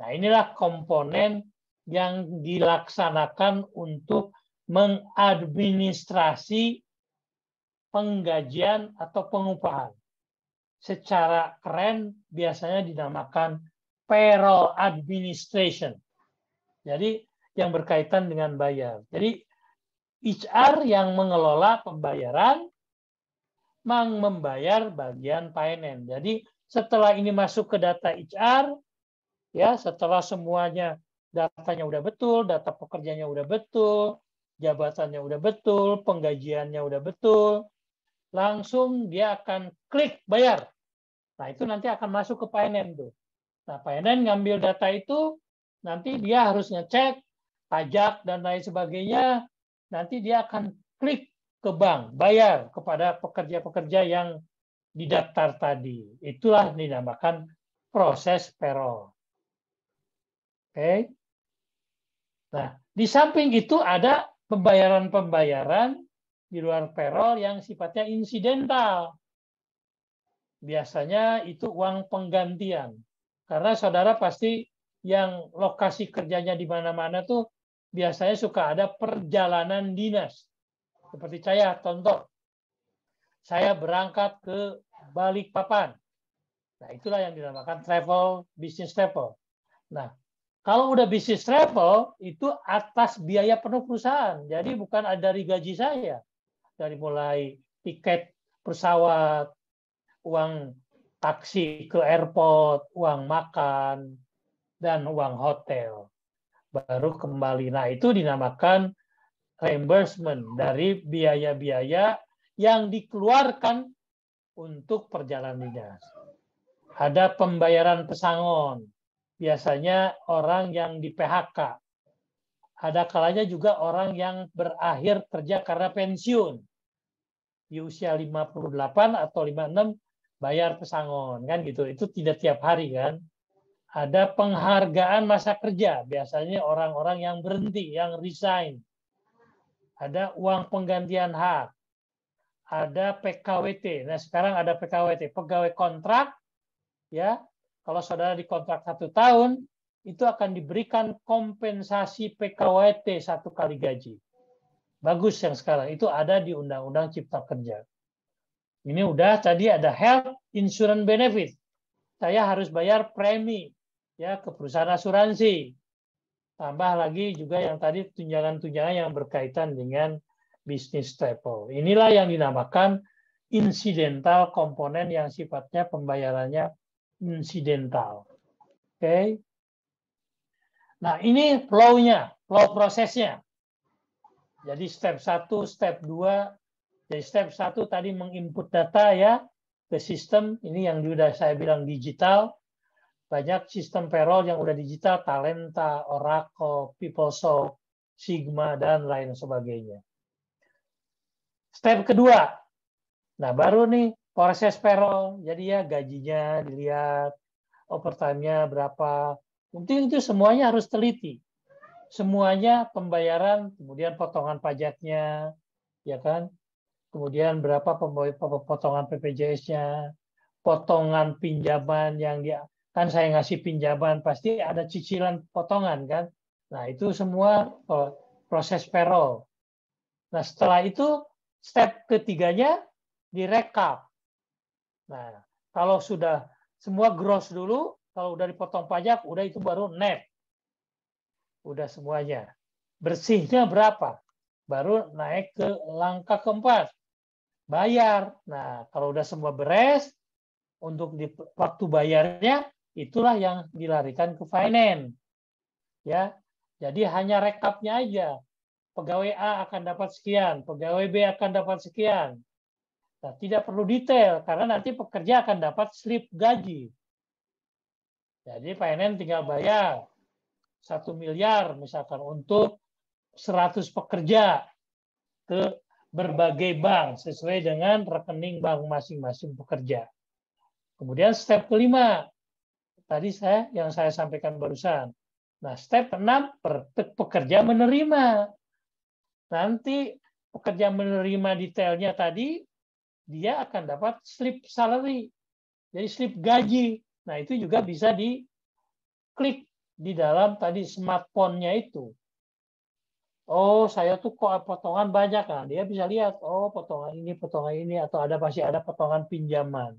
Nah, inilah komponen yang dilaksanakan untuk mengadministrasi penggajian atau pengupahan. Secara keren biasanya dinamakan payroll administration. Jadi yang berkaitan dengan bayar. Jadi HR yang mengelola pembayaran membayar bagian finance. Jadi setelah ini masuk ke data HR, ya setelah semuanya datanya udah betul, data pekerjanya udah betul, jabatannya udah betul, penggajiannya udah betul, langsung dia akan klik bayar. Nah itu nanti akan masuk ke finance tuh. Nah, finance ngambil data itu, nanti dia harus ngecek pajak dan lain sebagainya. Nanti dia akan klik ke bank, bayar kepada pekerja-pekerja yang didaftar tadi. Itulah dinamakan proses payroll. Oke. Nah, di samping itu ada pembayaran-pembayaran di luar payroll yang sifatnya insidental. Biasanya itu uang penggantian. Karena saudara pasti yang lokasi kerjanya di mana-mana tuh biasanya suka ada perjalanan dinas. Seperti saya, contoh. Saya berangkat ke Balikpapan. Nah, itulah yang dinamakan travel, business travel. Nah, kalau udah business travel, itu atas biaya penuh perusahaan. Jadi bukan dari gaji saya. Dari mulai tiket pesawat, uang taksi ke airport, uang makan, dan uang hotel. Baru kembali. Nah, itu dinamakan reimbursement dari biaya-biaya yang dikeluarkan untuk perjalanan dinas. Ada pembayaran pesangon. Biasanya orang yang di PHK. Ada kalanya juga orang yang berakhir kerja karena pensiun. Di usia 58 atau 56 bayar pesangon kan gitu. Itu tidak tiap hari kan. Ada penghargaan masa kerja, biasanya orang-orang yang berhenti, yang resign. Ada uang penggantian hak. Ada PKWT. Nah, sekarang ada PKWT, pegawai kontrak ya. Kalau saudara dikontrak 1 tahun, itu akan diberikan kompensasi PKWT 1 kali gaji. Bagus yang sekarang itu ada di Undang-Undang Cipta Kerja. Ini udah tadi ada health insurance benefit. Saya harus bayar premi ya ke perusahaan asuransi. Tambah lagi juga yang tadi tunjangan-tunjangan yang berkaitan dengan bisnis travel. Inilah yang dinamakan incidental komponen yang sifatnya pembayarannya insidental. Oke. Nah, ini flow-nya, flow prosesnya. Jadi step 1, step 2. Jadi step 1 tadi menginput data ya ke sistem. Ini yang sudah saya bilang digital. Banyak sistem payroll yang udah digital, Talenta, Oracle, PeopleSoft, Sigma, dan lain sebagainya. Step kedua. Nah, baru nih proses payroll. Jadi ya gajinya dilihat, overtime-nya berapa. Penting itu semuanya harus teliti. Semuanya pembayaran, kemudian potongan pajaknya, ya kan? Kemudian berapa potongan PPJS-nya, potongan pinjaman yang dia kan saya ngasih pinjaman pasti ada cicilan potongan kan. Nah, itu semua proses payroll. Nah, setelah itu step ketiganya direkap. Nah, kalau sudah semua gross dulu, kalau udah dipotong pajak, udah itu baru net. Udah semuanya. Bersihnya berapa? Baru naik ke langkah keempat. Bayar. Nah, kalau udah semua beres, untuk di waktu bayarnya, itulah yang dilarikan ke finance. Ya. Jadi hanya rekapnya aja. Pegawai A akan dapat sekian, pegawai B akan dapat sekian. Nah, tidak perlu detail, karena nanti pekerja akan dapat slip gaji. Jadi finance tinggal bayar 1 miliar misalkan untuk 100 pekerja ke berbagai bank sesuai dengan rekening bank masing-masing pekerja. Kemudian step kelima, tadi yang saya sampaikan barusan. Nah, step 6, pekerja menerima. Nanti pekerja menerima detailnya tadi, dia akan dapat slip salary, jadi slip gaji. Nah, itu juga bisa diklik di dalam tadi smartphone-nya itu. Oh, saya tuh kok potongan banyak. Nah, dia bisa lihat, oh potongan ini, atau masih ada potongan pinjaman.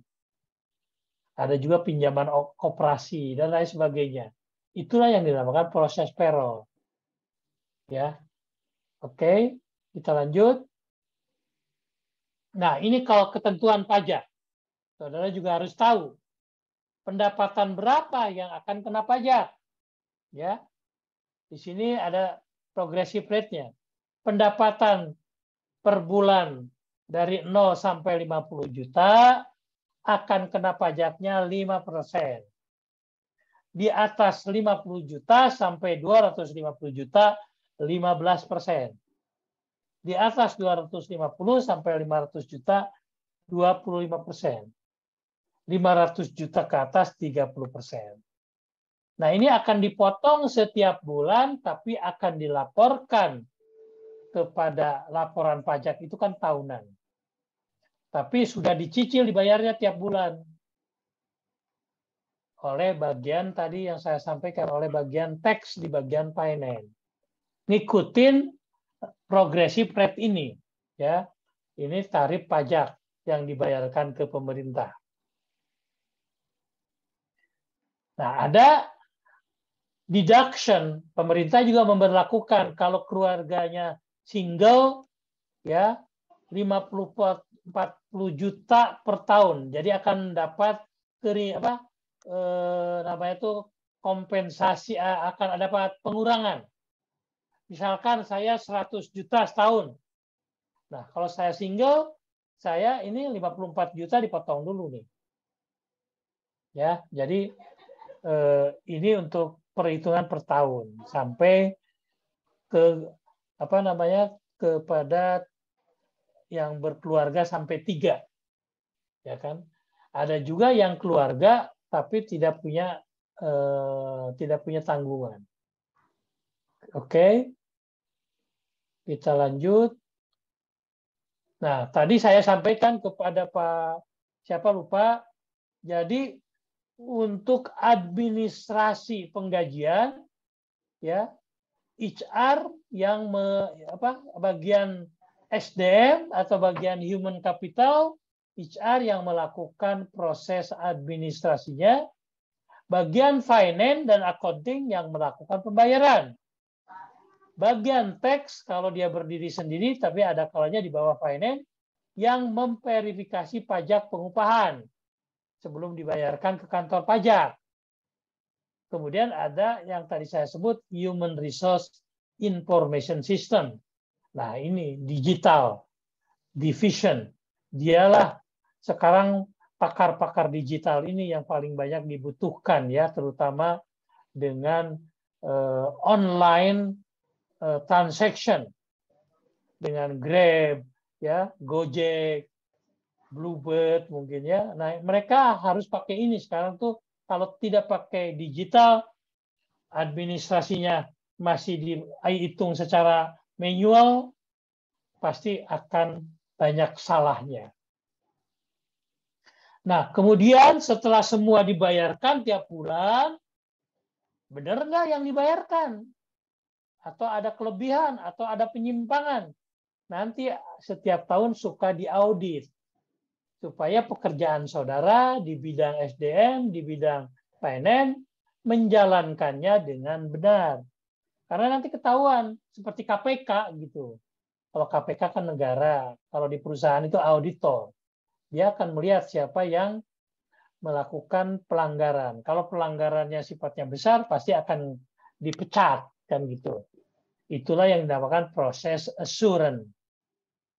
Ada juga pinjaman koperasi, dan lain sebagainya. Itulah yang dinamakan proses payroll. Ya, oke, kita lanjut. Nah, ini kalau ketentuan pajak. Saudara juga harus tahu pendapatan berapa yang akan kena pajak. Ya, di sini ada progressive rate-nya. Pendapatan per bulan dari 0 sampai 50 juta akan kena pajaknya 5%. Di atas 50 juta sampai 250 juta 15%. Di atas 250 sampai 500 juta 25%. 500 juta ke atas 30%. Nah, ini akan dipotong setiap bulan, tapi akan dilaporkan kepada laporan pajak itu kan tahunan. Tapi sudah dicicil dibayarnya tiap bulan. Oleh bagian tadi yang saya sampaikan, oleh bagian tax di bagian finance. Ngikutin progressive rate ini. Ya, ini tarif pajak yang dibayarkan ke pemerintah. Nah, ada deduction, pemerintah juga memberlakukan kalau keluarganya single, ya 40 juta per tahun. Jadi akan dapat namanya itu kompensasi, akan dapat pengurangan. Misalkan saya 100 juta setahun. Nah, kalau saya single, saya ini 54 juta dipotong dulu nih. Ya, jadi ini untuk perhitungan per tahun sampai ke kepada yang berkeluarga sampai 3, ya kan? Ada juga yang keluarga tapi tidak punya tanggungan. Oke, kita lanjut. Nah, tadi saya sampaikan kepada Pak siapa lupa. Jadi untuk administrasi penggajian, ya HR yang bagian SDM atau bagian human capital, HR yang melakukan proses administrasinya, bagian finance dan accounting yang melakukan pembayaran. Bagian tax kalau dia berdiri sendiri tapi ada kalanya di bawah finance yang memverifikasi pajak pengupahan sebelum dibayarkan ke kantor pajak. Kemudian ada yang tadi saya sebut Human Resource Information System. Nah, ini digital division. Dialah sekarang pakar-pakar digital ini yang paling banyak dibutuhkan ya, terutama dengan online transaction dengan Grab, ya, Gojek, Bluebird mungkin ya. Nah, mereka harus pakai ini sekarang tuh. Kalau tidak pakai digital, administrasinya masih dihitung secara manual, pasti akan banyak salahnya. Nah, kemudian setelah semua dibayarkan tiap bulan, benar nggak yang dibayarkan? Atau ada kelebihan, atau ada penyimpangan? Nanti setiap tahun suka diaudit. Supaya pekerjaan saudara di bidang SDM, di bidang finance, menjalankannya dengan benar. Karena nanti ketahuan, seperti KPK gitu. Kalau KPK kan negara, kalau di perusahaan itu auditor. Dia akan melihat siapa yang melakukan pelanggaran. Kalau pelanggarannya sifatnya besar, pasti akan dipecat, kan gitu. Itulah yang dinamakan proses assurance.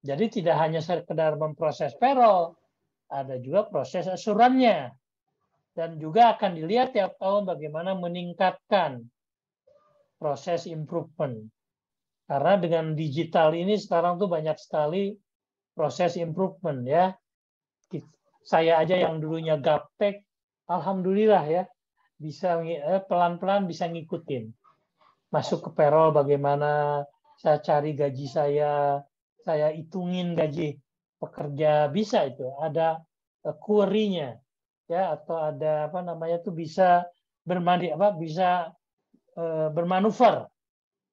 Jadi tidak hanya sekedar memproses payroll, ada juga proses asurannya. Dan juga akan dilihat tiap tahun bagaimana meningkatkan proses improvement. Karena dengan digital ini sekarang tuh banyak sekali proses improvement ya. Saya aja yang dulunya gaptek, alhamdulillah ya, bisa pelan-pelan bisa ngikutin. Masuk ke payroll bagaimana, saya cari gaji saya hitungin gaji pekerja, bisa itu, ada query-nya ya, atau ada bisa bermanuver.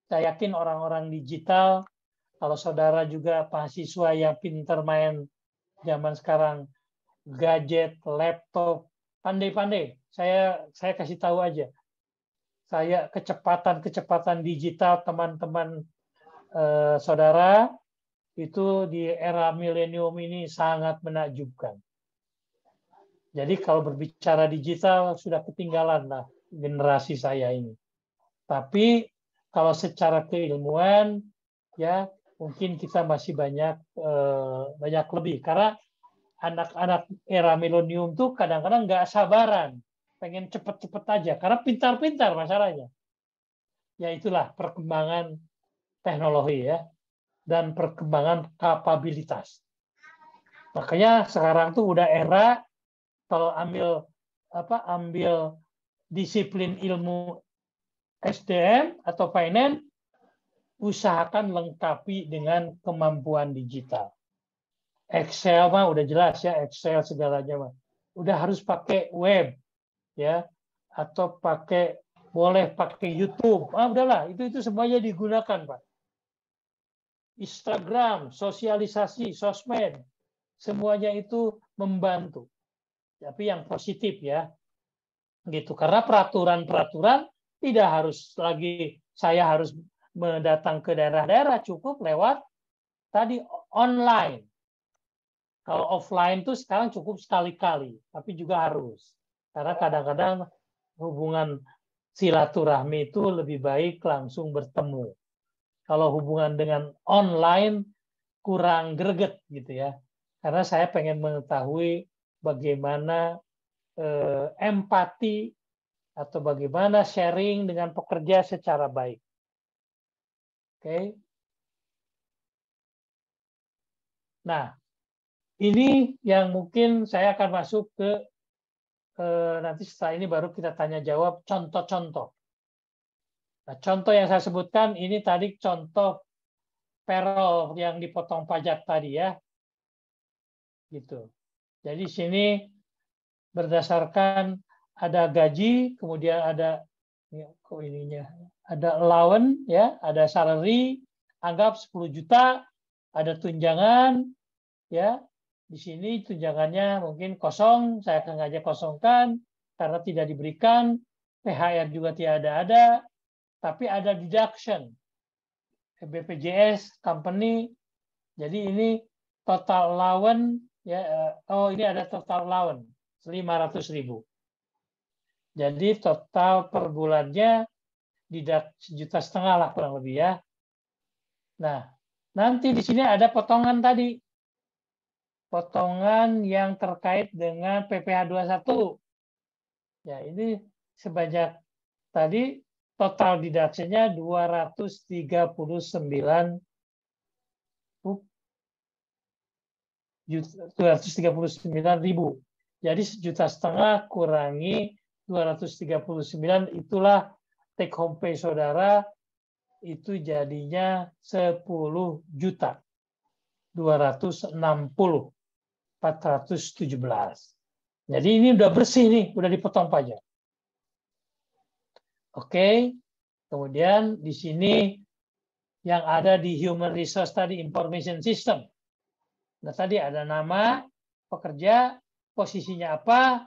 Saya yakin orang-orang digital, kalau saudara juga mahasiswa yang pintar main zaman sekarang, gadget, laptop, pandai-pandai. Saya kasih tahu aja. Saya kecepatan digital teman-teman saudara itu di era milenium ini sangat menakjubkan. Jadi kalau berbicara digital sudah ketinggalan lah generasi saya ini. Tapi kalau secara keilmuan ya mungkin kita masih banyak lebih, karena anak-anak era milenium tuh kadang-kadang nggak sabaran, pengen cepet-cepet aja karena pintar-pintar masalahnya. Ya itulah perkembangan teknologi ya, dan perkembangan kapabilitas. Makanya sekarang tuh udah era kalau ambil disiplin ilmu SDM atau finance, usahakan lengkapi dengan kemampuan digital. Excel mah udah jelas ya, Excel segalanya mah. Udah harus pakai web ya, atau boleh pakai YouTube. Udahlah, itu semuanya digunakan, Pak. Instagram, sosialisasi, sosmed, semuanya itu membantu. Tapi yang positif ya, gitu. Karena peraturan-peraturan tidak harus lagi saya harus mendatang ke daerah-daerah, cukup lewat tadi online. Kalau offline tuh sekarang cukup sekali-kali, tapi juga harus. Karena kadang-kadang hubungan silaturahmi itu lebih baik langsung bertemu. Kalau hubungan dengan online kurang greget gitu ya. Karena saya pengen mengetahui bagaimana empati atau bagaimana sharing dengan pekerja secara baik. Oke. Nah, ini yang mungkin saya akan masuk ke nanti setelah ini baru kita tanya jawab contoh-contoh. Nah, contoh yang saya sebutkan ini tadi contoh payroll yang dipotong pajak tadi ya. Gitu. Jadi sini berdasarkan ada gaji, kemudian ada ada allowance ya, ada salary, anggap 10 juta, ada tunjangan ya. Di sini tunjangannya mungkin kosong, saya akan ngajak kosongkan karena tidak diberikan, THR juga tidak ada, tapi ada deduction. BPJS company. Jadi ini total allowance ya, ini ada total allowance 500.000. Jadi total per bulannya deduct 1,5 juta lah kurang lebih ya. Nah, nanti di sini ada potongan tadi. Potongan yang terkait dengan PPh 21. Ya, ini sebanyak tadi total deduction-nya 239.000. Jadi 1,5 juta kurangi 239, itulah take home pay saudara itu jadinya 10.260.417. Jadi ini udah bersih nih, udah dipotong pajak. Oke. Kemudian di sini yang ada di human resource tadi information system. Nah, tadi ada nama pekerja, posisinya apa,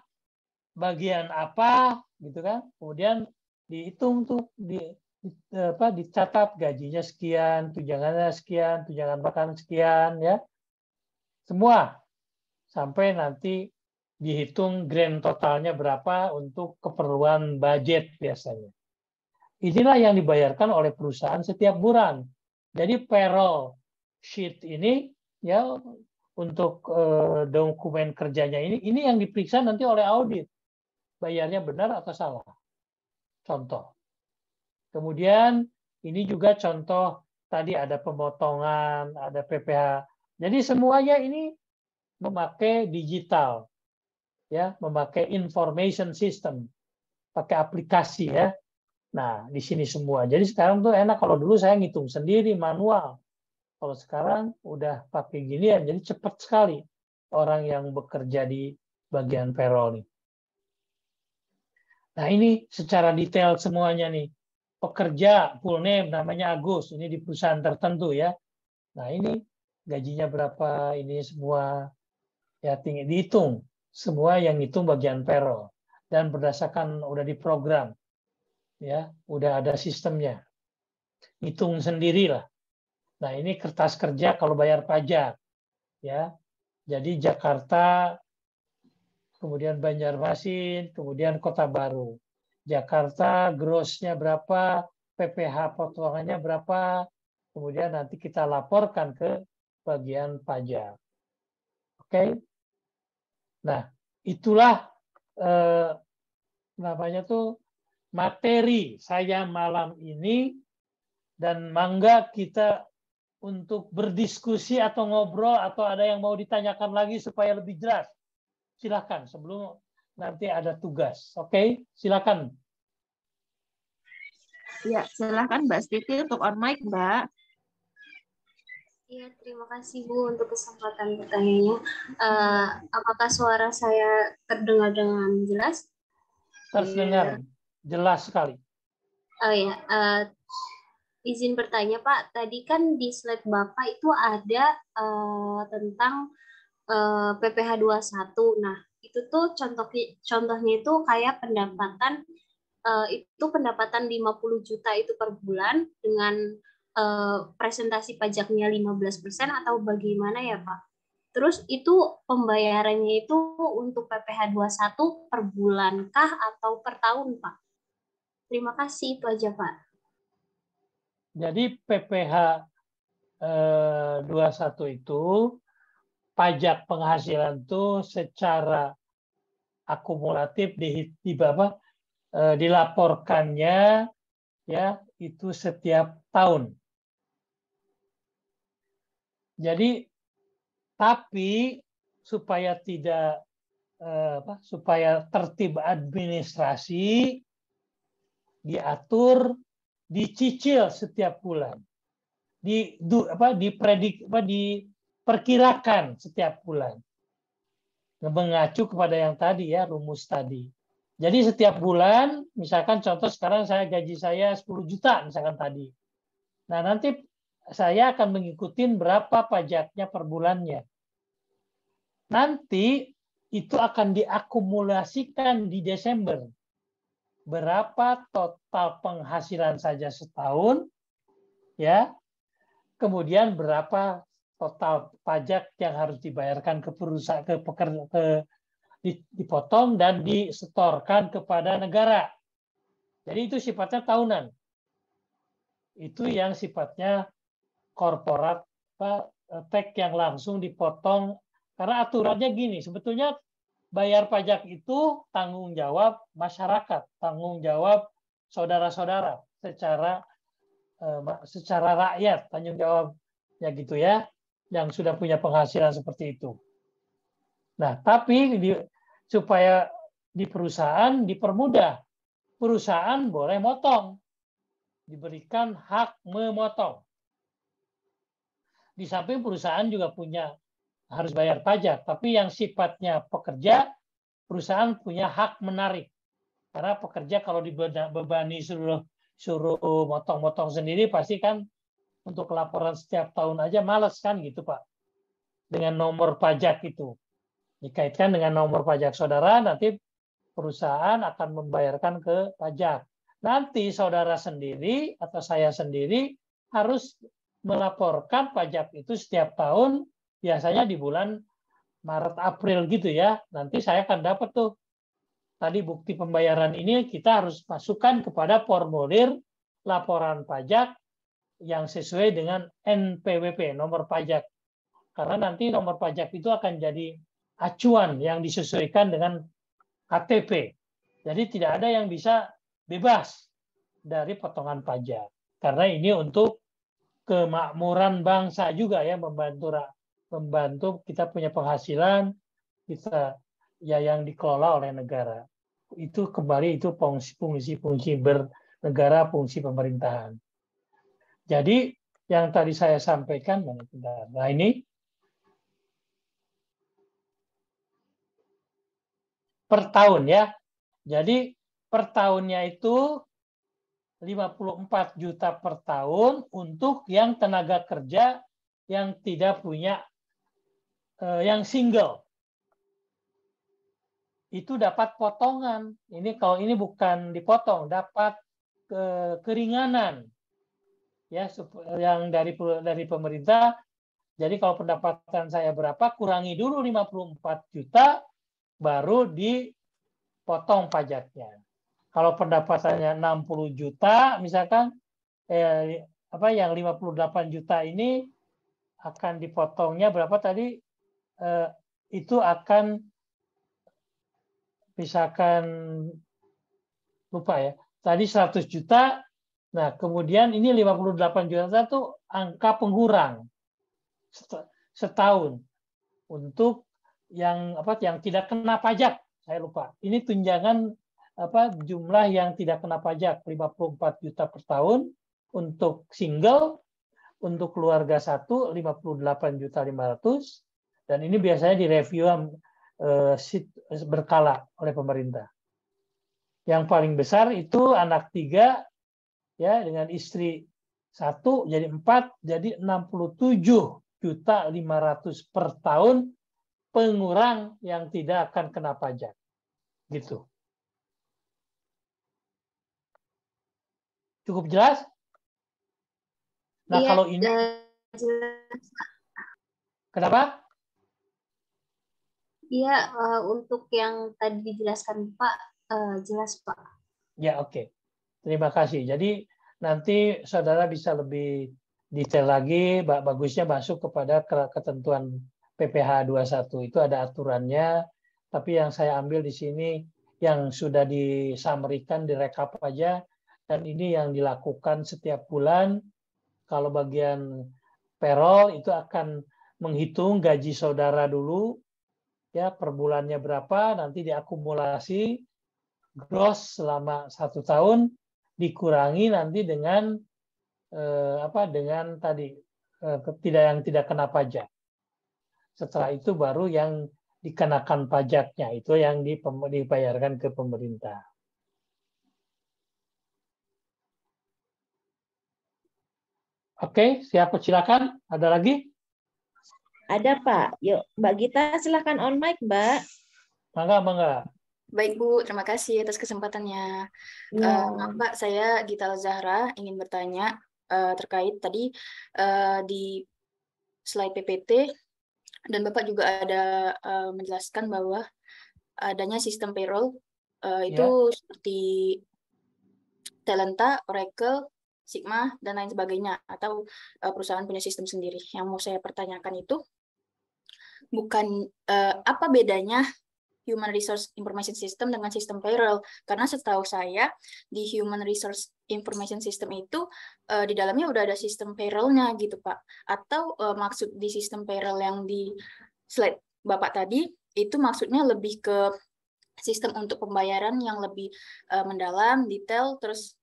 bagian apa, gitu kan. Kemudian dihitung tuh, dicatat gajinya sekian, tunjangannya sekian, tunjangan makan sekian, ya. Semua. Sampai nanti dihitung grand totalnya berapa untuk keperluan budget biasanya. Inilah yang dibayarkan oleh perusahaan setiap bulan. Jadi payroll sheet ini ya untuk dokumen kerjanya ini yang diperiksa nanti oleh audit. Bayarnya benar atau salah. Contoh. Kemudian ini juga contoh tadi ada pemotongan, ada PPh. Jadi semuanya ini memakai digital. Ya, memakai information system. Pakai aplikasi ya. Nah, di sini semua. Jadi sekarang tuh enak, kalau dulu saya ngitung sendiri manual. Kalau sekarang udah pakai ginian, jadi cepat sekali orang yang bekerja di bagian payroll nih. Nah, ini secara detail semuanya nih. Pekerja full name namanya Agus, ini di perusahaan tertentu ya. Nah, ini gajinya berapa, ini semua ya tinggi dihitung. Semua yang hitung bagian payroll dan berdasarkan udah diprogram. Ya, udah ada sistemnya. Hitung sendirilah. Nah, ini kertas kerja kalau bayar pajak. Ya. Jadi Jakarta, kemudian Banjarmasin, kemudian Kota Baru. Jakarta gross-nya berapa, PPh potongannya berapa, kemudian nanti kita laporkan ke bagian pajak. Oke. Nah, itulah namanya tuh materi saya malam ini, dan mangga kita untuk berdiskusi atau ngobrol atau ada yang mau ditanyakan lagi supaya lebih jelas. Silakan sebelum nanti ada tugas. Oke, silakan. Ya, silakan Mbak Siti untuk on mic, Mbak. Iya, terima kasih Bu untuk kesempatan bertanya. Apakah suara saya terdengar dengan jelas? Terdengar jelas sekali. Oh ya, izin bertanya Pak. Tadi kan di slide Bapak itu ada tentang PPh 21. Nah, itu tuh contohnya itu kayak pendapatan itu pendapatan 50 juta itu per bulan dengan presentasi pajaknya 15% atau bagaimana ya Pak? Terus itu pembayarannya itu untuk PPh 21 per bulan kah atau per tahun Pak? Terima kasih, itu aja Pak. Jadi PPh 21 itu pajak penghasilan itu secara akumulatif dilaporkannya ya itu setiap tahun. Jadi tapi supaya tidak supaya tertib administrasi diatur, dicicil setiap bulan, diperkirakan setiap bulan, mengacu kepada yang tadi ya rumus tadi. Jadi setiap bulan, misalkan contoh sekarang gaji saya 10 juta misalkan tadi. Nah nanti saya akan mengikuti berapa pajaknya per bulannya. Nanti itu akan diakumulasikan di Desember. Berapa total penghasilan saja setahun, ya. Kemudian berapa total pajak yang harus dibayarkan ke perusahaan, dipotong dan disetorkan kepada negara. Jadi itu sifatnya tahunan. Itu yang sifatnya korporat, tax yang langsung dipotong. Karena aturannya gini, sebetulnya bayar pajak itu tanggung jawab masyarakat, tanggung jawab saudara-saudara secara rakyat, tanggung jawabnya gitu ya, yang sudah punya penghasilan seperti itu. Nah, tapi supaya di perusahaan dipermudah, perusahaan boleh motong, diberikan hak memotong. Di samping perusahaan juga harus bayar pajak, tapi yang sifatnya pekerja, perusahaan punya hak menarik. Karena pekerja kalau dibebani suruh motong-motong sendiri, pasti kan untuk laporan setiap tahun aja males kan gitu Pak. Dengan nomor pajak itu. Dikaitkan dengan nomor pajak saudara, nanti perusahaan akan membayarkan ke pajak. Nanti saudara sendiri atau saya sendiri harus melaporkan pajak itu setiap tahun, biasanya di bulan Maret April gitu ya. Nanti saya akan dapat tuh tadi bukti pembayaran ini, kita harus masukkan kepada formulir laporan pajak yang sesuai dengan NPWP, nomor pajak. Karena nanti nomor pajak itu akan jadi acuan yang disesuaikan dengan KTP. Jadi tidak ada yang bisa bebas dari potongan pajak. Karena ini untuk kemakmuran bangsa juga ya, membantu kita punya penghasilan kita ya yang dikelola oleh negara. Itu kembali itu fungsi bernegara, fungsi pemerintahan. Jadi yang tadi saya sampaikan, nah ini per tahun ya. Jadi per tahunnya itu 54 juta per tahun untuk yang tenaga kerja yang tidak punya yang single. Itu dapat potongan. Ini kalau ini bukan dipotong, dapat keringanan. Ya, yang dari pemerintah. Jadi kalau pendapatan saya berapa, kurangi dulu 54 juta baru dipotong pajaknya. Kalau pendapatannya 60 juta misalkan yang 58 juta ini akan dipotongnya berapa tadi? Itu akan misalkan lupa ya. Tadi 100 juta. Nah, kemudian ini 58 juta itu angka pengurang setahun untuk yang tidak kena pajak. Saya lupa. Ini tunjangan jumlah yang tidak kena pajak 54 juta per tahun untuk single, untuk keluarga satu 58.500.000 dan ini biasanya direview berkala oleh pemerintah. Yang paling besar itu anak 3 ya dengan istri 1 jadi 4 jadi 67.500.000 per tahun pengurang yang tidak akan kena pajak. Gitu. Cukup jelas? Nah, Iya, kalau ini jelas. kenapa? Iya, untuk yang tadi dijelaskan Pak, jelas Pak. Ya, oke. Terima kasih. Jadi nanti saudara bisa lebih detail lagi, bagusnya masuk kepada ketentuan PPh 21. Itu ada aturannya, tapi yang saya ambil di sini yang sudah disamerikan, direkap aja, dan ini yang dilakukan setiap bulan. Kalau bagian payroll itu akan menghitung gaji saudara dulu, ya per bulannya berapa, nanti diakumulasi gross selama 1 tahun, dikurangi nanti dengan dengan tadi yang tidak kena pajak. Setelah itu baru yang dikenakan pajaknya, itu yang dibayarkan ke pemerintah. Oke, silakan. Ada lagi? Ada Pak. Yuk, Mbak Gita silakan on mic, Mbak. Mangga. Baik Bu, terima kasih atas kesempatannya. Maaf Pak, saya Gita Zahra ingin bertanya terkait tadi di slide PPT dan Bapak juga ada menjelaskan bahwa adanya sistem payroll itu seperti Talenta, Oracle, Sigma, dan lain sebagainya, atau perusahaan punya sistem sendiri. Yang mau saya pertanyakan itu bukan apa bedanya Human Resource Information System dengan sistem payroll, karena setahu saya di Human Resource Information System itu di dalamnya udah ada sistem payroll-nya gitu Pak. Atau maksud di sistem payroll yang di slide Bapak tadi itu maksudnya lebih ke sistem untuk pembayaran yang lebih mendalam, detail, terus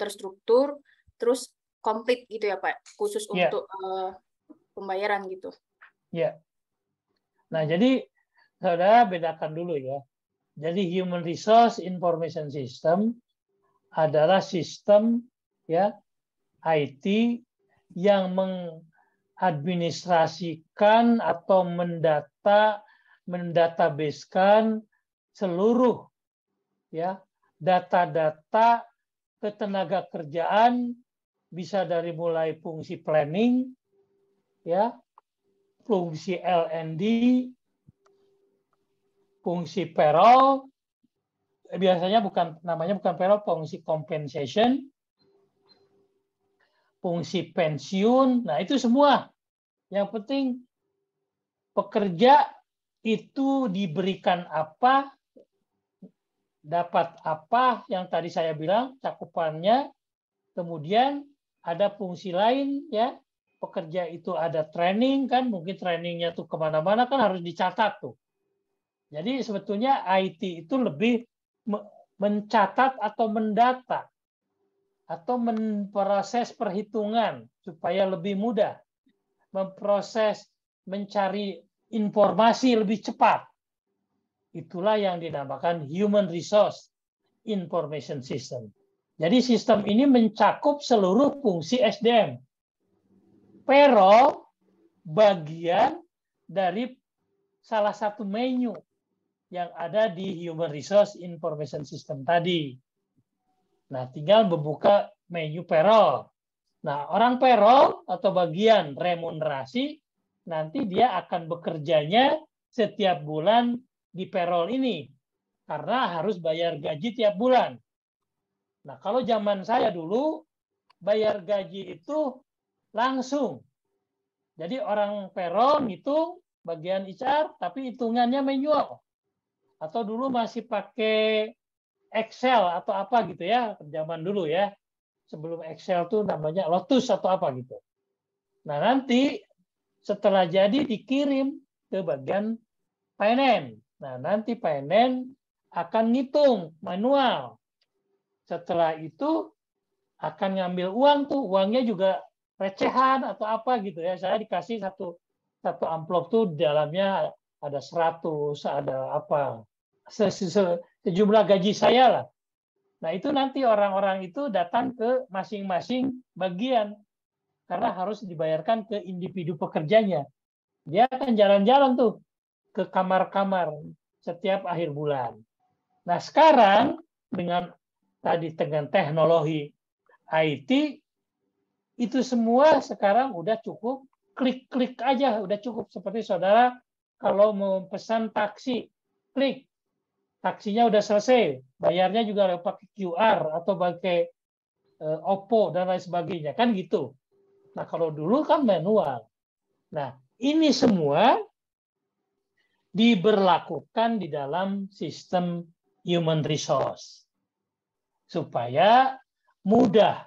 terstruktur, terus komplit gitu ya Pak, khusus untuk pembayaran gitu. Ya. Nah, jadi saudara bedakan dulu ya. Jadi Human Resource Information System adalah sistem ya IT yang mengadministrasikan atau mendatabasekan seluruh ya data-data ketenaga kerjaan, bisa dari mulai fungsi planning ya, fungsi L&D, fungsi payroll, biasanya namanya bukan payroll, fungsi compensation, fungsi pensiun. Nah, itu semua. Yang penting pekerja itu diberikan apa, dapat apa, yang tadi saya bilang cakupannya. Kemudian ada fungsi lain ya. Pekerja itu ada training kan, mungkin trainingnya tuh kemana-mana kan harus dicatat tuh. Jadi sebetulnya IT itu lebih mencatat atau mendata atau memproses perhitungan supaya lebih mudah, memproses, mencari informasi lebih cepat. Itulah yang dinamakan Human Resource Information System. Jadi sistem ini mencakup seluruh fungsi SDM. Payroll bagian dari salah satu menu yang ada di Human Resource Information System tadi. Nah, tinggal membuka menu payroll. Nah, orang payroll atau bagian remunerasi, nanti dia akan bekerjanya setiap bulan di payroll ini. Karena harus bayar gaji tiap bulan. Nah, kalau zaman saya dulu, bayar gaji itu langsung. Jadi orang payroll ngitung bagian HR, tapi hitungannya manual. Atau dulu masih pakai Excel atau apa gitu ya, zaman dulu ya. Sebelum Excel tuh namanya Lotus atau apa gitu. Nah, nanti setelah jadi dikirim ke bagian finance. Nah, nanti finance akan ngitung manual. Setelah itu akan ngambil uang tuh, uangnya juga recehan atau apa gitu ya. Saya dikasih satu amplop tuh di dalamnya ada 100, ada apa. Sejumlah gaji saya lah. Nah, itu nanti orang-orang itu datang ke masing-masing bagian karena harus dibayarkan ke individu pekerjanya. Dia akan jalan-jalan tuh ke kamar-kamar setiap akhir bulan. Nah, sekarang dengan teknologi IT itu semua sekarang udah cukup, klik-klik aja, udah cukup. Seperti saudara kalau mau pesan taksi, klik, taksinya udah selesai, bayarnya juga pakai QR atau pakai OPPO dan lain sebagainya, kan gitu. Nah kalau dulu kan manual. Nah ini semua diberlakukan di dalam sistem human resource supaya mudah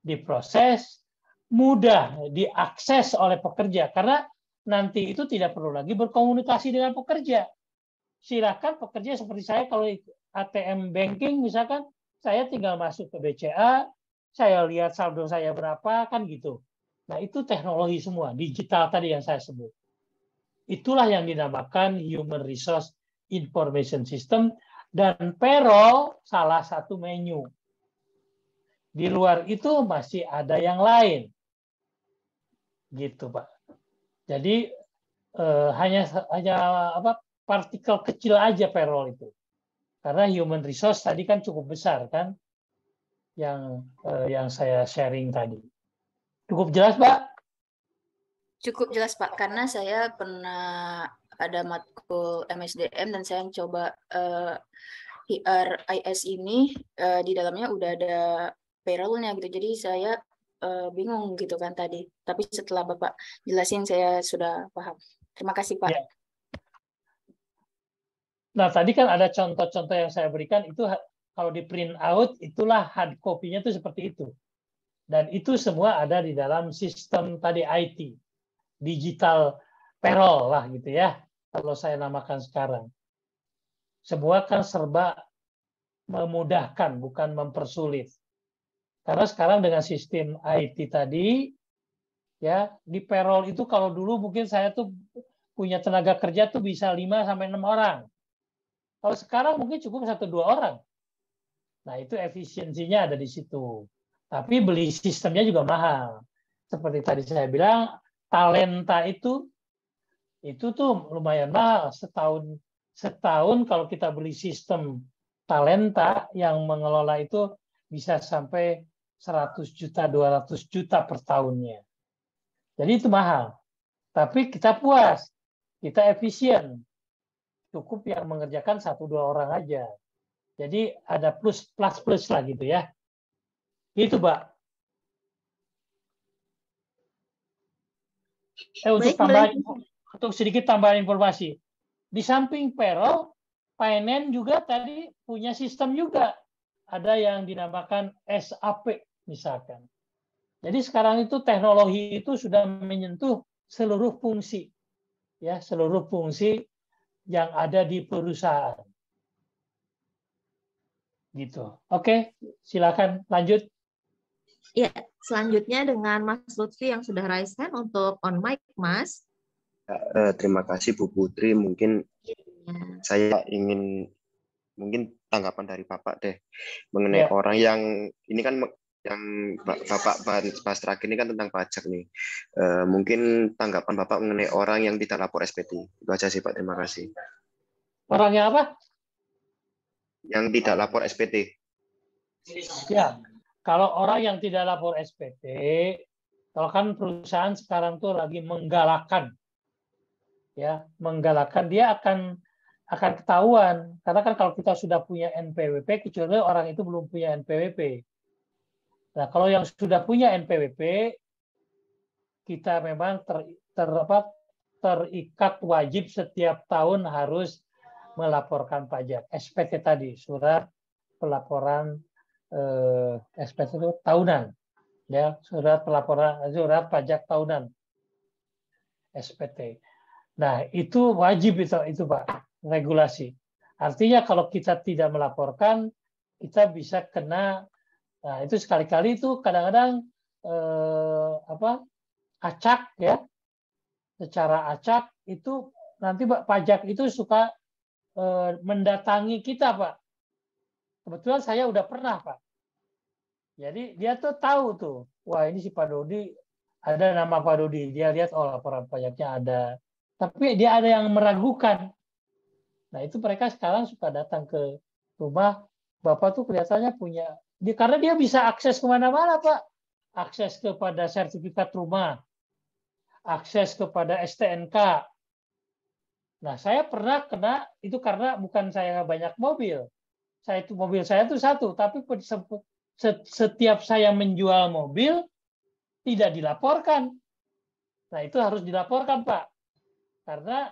diproses, mudah diakses oleh pekerja, karena nanti itu tidak perlu lagi berkomunikasi dengan pekerja. Silakan pekerja seperti saya, kalau ATM banking misalkan, saya tinggal masuk ke BCA, saya lihat saldo saya berapa, kan gitu. Nah itu teknologi semua, digital tadi yang saya sebut. Itulah yang dinamakan Human Resource Information System, dan payroll salah satu menu. Di luar itu masih ada yang lain. Gitu, Pak. Jadi hanya partikel kecil aja payroll itu. Karena human resource tadi kan cukup besar kan, yang saya sharing tadi. Cukup jelas, Pak? Cukup jelas, Pak, karena saya pernah ada matkul MSDM dan saya coba HRIS ini, di dalamnya udah ada payroll-nya gitu. Jadi saya bingung gitu kan tadi. Tapi setelah Bapak jelasin saya sudah paham. Terima kasih, Pak. Ya. Nah, tadi kan ada contoh-contoh yang saya berikan, itu kalau di print out, itulah hard copy-nya itu seperti itu. Dan itu semua ada di dalam sistem tadi IT. Digital payroll lah gitu ya, kalau saya namakan sekarang. Semua kan serba memudahkan, bukan mempersulit. Karena sekarang dengan sistem IT tadi, ya di payroll itu kalau dulu mungkin saya tuh punya tenaga kerja tuh bisa 5 sampai 6 orang. Kalau sekarang mungkin cukup 1-2 orang. Nah itu efisiensinya ada di situ. Tapi beli sistemnya juga mahal. Seperti tadi saya bilang, talenta itu tuh lumayan mahal. Setahun kalau kita beli sistem talenta yang mengelola itu bisa sampai 100 juta, 200 juta per tahunnya. Jadi itu mahal. Tapi kita puas, kita efisien. Cukup yang mengerjakan 1-2 orang aja. Jadi ada plus lah gitu ya. Itu, Pak. Untuk sedikit tambahan informasi. Di samping payroll, finance juga tadi punya sistem juga. Ada yang dinamakan SAP misalkan. Jadi sekarang itu teknologi itu sudah menyentuh seluruh fungsi. Ya, seluruh fungsi yang ada di perusahaan. Gitu. Oke, silakan lanjut. Ya, selanjutnya dengan Mas Lutfi yang sudah raise hand untuk on mic, Mas. Terima kasih Bu Putri. Mungkin saya ingin tanggapan dari Bapak deh mengenai orang yang ini kan yang Bapak bahas terakhir ini kan tentang pajak nih. Mungkin tanggapan Bapak mengenai orang yang tidak lapor SPT. Itu aja sih Pak. Terima kasih. Orangnya apa? Yang tidak lapor SPT. Ya, kalau orang yang tidak lapor SPT, kalau kan perusahaan sekarang tuh lagi menggalakkan, ya, dia akan ketahuan. Karena kan kalau kita sudah punya NPWP, kecuali orang itu belum punya NPWP. Nah, kalau yang sudah punya NPWP, kita memang terikat wajib setiap tahun harus melaporkan pajak. SPT tadi, surat pelaporan SPT itu tahunan, ya, surat pajak tahunan, SPT. Nah, itu wajib itu Pak, regulasi. Artinya kalau kita tidak melaporkan, kita bisa kena. Nah, itu sekali-kali itu kadang-kadang acak ya. Secara acak itu nanti pajak itu suka mendatangi kita, Pak. Kebetulan saya udah pernah, Pak. Jadi dia tuh tahu tuh, wah ini si Pak Dodi, ada nama Pak Dodi. Dia lihat, oh laporan pajaknya ada. Tapi dia ada yang meragukan. Nah itu mereka sekarang suka datang ke rumah, Bapak tuh kelihatannya punya, karena dia bisa akses kemana-mana Pak. akses kepada sertifikat rumah, akses kepada STNK. Nah, saya pernah kena itu karena bukan saya banyak mobil. Mobil saya itu satu, tapi setiap saya menjual mobil tidak dilaporkan. Nah, itu harus dilaporkan, Pak. Karena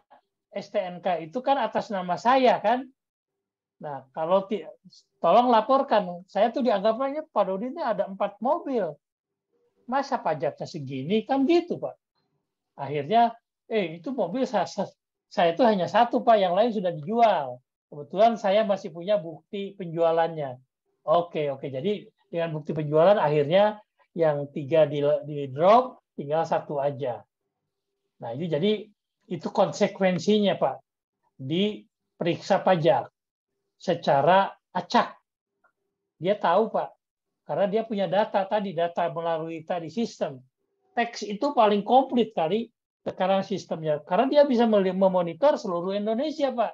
STNK itu kan atas nama saya kan. Nah, kalau tolong laporkan. Saya tuh dianggapnya Pak Dodi ini ada 4 mobil. Masa pajaknya segini? Kan gitu, Pak. Akhirnya, itu mobil saya itu hanya satu, Pak. Yang lain sudah dijual. Kebetulan saya masih punya bukti penjualannya. Oke. Jadi dengan bukti penjualan akhirnya yang 3 di drop, tinggal 1 aja. Nah, ini jadi itu konsekuensinya, Pak. Diperiksa pajak secara acak. Dia tahu, Pak. Karena dia punya data melalui sistem. Teks itu paling komplit kali sekarang sistemnya. Karena dia bisa memonitor seluruh Indonesia, Pak.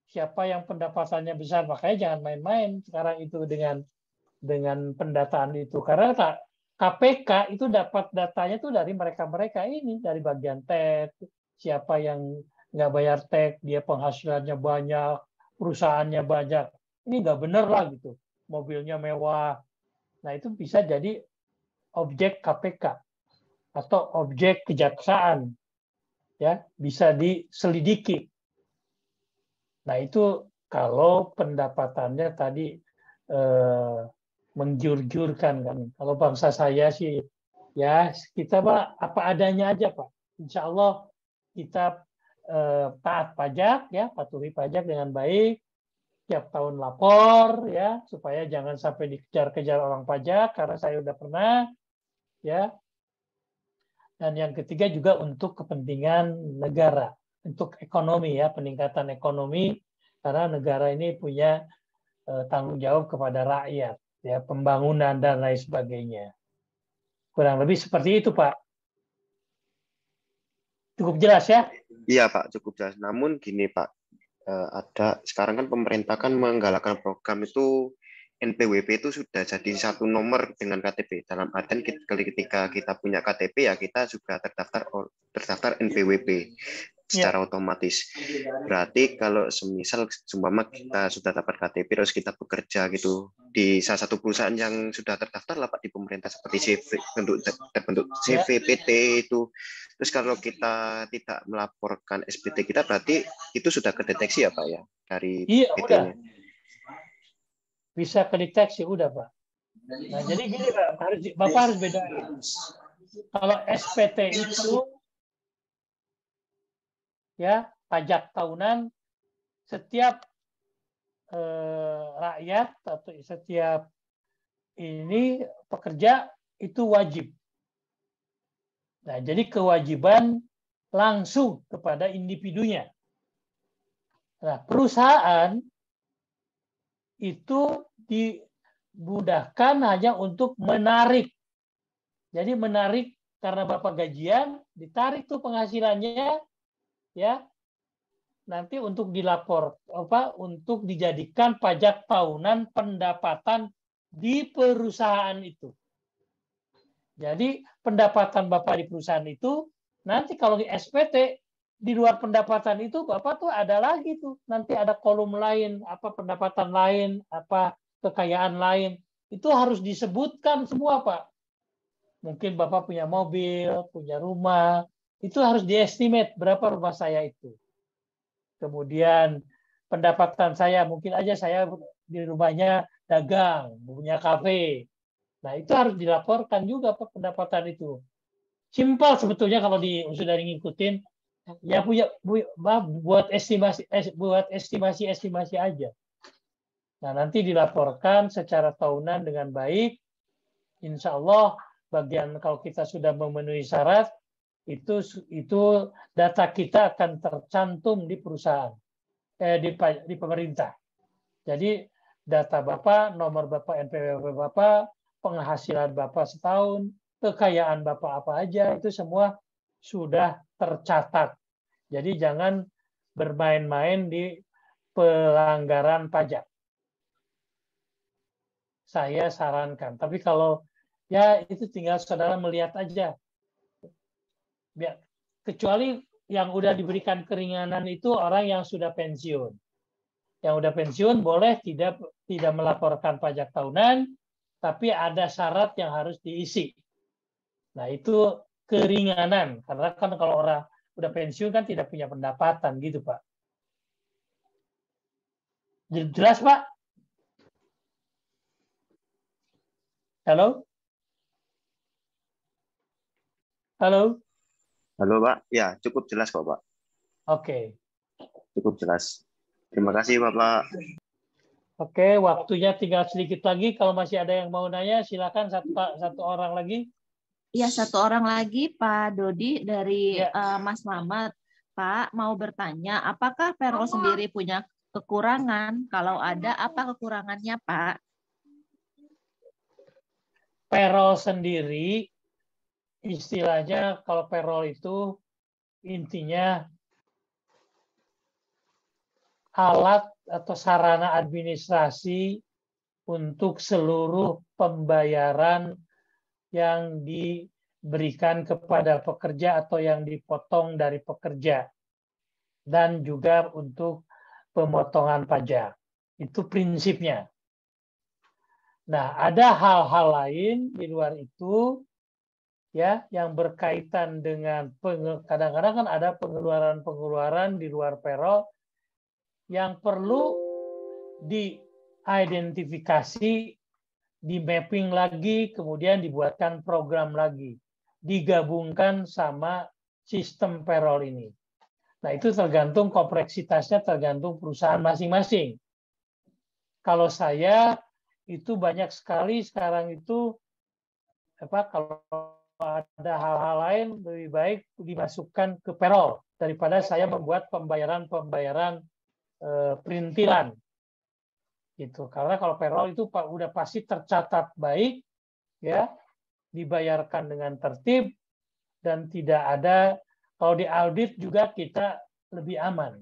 Siapa yang pendapatannya besar. Makanya jangan main-main sekarang itu dengan pendataan itu. Karena KPK itu dapat datanya tuh dari mereka-mereka ini, dari bagian teks. Siapa yang nggak bayar teks, dia penghasilannya banyak, perusahaannya banyak. Ini nggak bener lah gitu. Mobilnya mewah. Nah, itu bisa jadi objek KPK atau objek kejaksaan. Ya, bisa diselidiki. Nah, itu kalau pendapatannya tadi mengjur-jurkan kan. Kalau bangsa saya sih ya kita Pak apa adanya aja, Pak. Insya Allah kita taat pajak ya, patuhi pajak dengan baik. Tiap tahun lapor ya supaya jangan sampai dikejar-kejar orang pajak karena saya udah pernah ya. Dan yang ketiga juga untuk kepentingan negara, untuk ekonomi ya, peningkatan ekonomi karena negara ini punya tanggung jawab kepada rakyat ya, pembangunan dan lain sebagainya. Kurang lebih seperti itu, Pak. Cukup jelas ya? Iya, Pak, cukup jelas. Namun gini, Pak. Ada sekarang kan pemerintah kan menggalakkan program itu NPWP itu sudah jadi satu nomor dengan KTP. Dalam artian ketika kita punya KTP ya kita juga terdaftar NPWP secara otomatis. Berarti kalau semisal seumpama kita sudah dapat KTP terus kita bekerja gitu di salah satu perusahaan yang sudah terdaftar lah Pak di pemerintah seperti terbentuk CVPT itu. Terus kalau kita tidak melaporkan SPT kita berarti itu sudah kedeteksi ya Pak ya dari PT-nya. Bisa kedeteksi udah Pak. Nah jadi gini Pak, Bapak harus bedain. Kalau SPT itu ya pajak tahunan setiap rakyat atau setiap ini pekerja itu wajib. Nah, jadi kewajiban langsung kepada individunya. Nah, perusahaan itu dimudahkan hanya untuk menarik. Jadi menarik karena Bapak gajian, ditarik tuh penghasilannya ya. Nanti untuk untuk dijadikan pajak tahunan pendapatan di perusahaan itu. Jadi pendapatan Bapak di perusahaan itu nanti kalau di SPT di luar pendapatan itu Bapak tuh ada lagi tuh nanti ada kolom lain apa pendapatan lain apa kekayaan lain itu harus disebutkan semua Pak. Mungkin Bapak punya mobil, punya rumah, itu harus diestimate berapa rumah saya itu. Kemudian pendapatan saya mungkin aja saya di rumahnya dagang, punya kafe. Nah, itu harus dilaporkan juga Pak pendapatan itu. Simpel sebetulnya kalau sudah ngikutin ya buat estimasi aja. Nah, nanti dilaporkan secara tahunan dengan baik. Insya Allah bagian kalau kita sudah memenuhi syarat itu data kita akan tercantum di perusahaan di pemerintah. Jadi data Bapak, nomor Bapak, NPWP Bapak, penghasilan Bapak setahun, kekayaan Bapak apa aja, itu semua sudah tercatat. Jadi jangan bermain-main di pelanggaran pajak. Saya sarankan. Tapi kalau Ya, itu tinggal saudara melihat aja. Kecuali yang udah diberikan keringanan itu orang yang sudah pensiun. Yang udah pensiun boleh tidak melaporkan pajak tahunan, tapi ada syarat yang harus diisi. Nah, itu keringanan. Karena kan kalau orang udah pensiun kan tidak punya pendapatan gitu, Pak. Jelas, Pak? Halo? Halo? Halo Pak, ya cukup jelas kok Pak. Oke. Cukup jelas. Terima kasih Bapak. Oke, waktunya tinggal sedikit lagi. Kalau masih ada yang mau nanya, silakan satu orang lagi. Ya, satu orang lagi, Pak Dodi dari Ya. Mas Mamat. Pak, mau bertanya, apakah payroll sendiri punya kekurangan? Kalau ada, apa kekurangannya, Pak? Payroll sendiri, istilahnya kalau payroll itu intinya alat atau sarana administrasi untuk seluruh pembayaran yang diberikan kepada pekerja atau yang dipotong dari pekerja, dan juga untuk pemotongan pajak. Itu prinsipnya. Nah, ada hal-hal lain di luar itu ya yang berkaitan dengan kadang-kadang kan ada pengeluaran-pengeluaran di luar payroll yang perlu diidentifikasi, di mapping lagi, kemudian dibuatkan program lagi, digabungkan sama sistem payroll ini. Nah, itu tergantung kompleksitasnya, tergantung perusahaan masing-masing. Kalau saya itu banyak sekali sekarang itu kalau ada hal-hal lain lebih baik dimasukkan ke payroll daripada saya membuat pembayaran perintilan gitu. Karena kalau payroll itu udah pasti tercatat baik, ya, dibayarkan dengan tertib dan tidak ada, kalau diaudit juga kita lebih aman.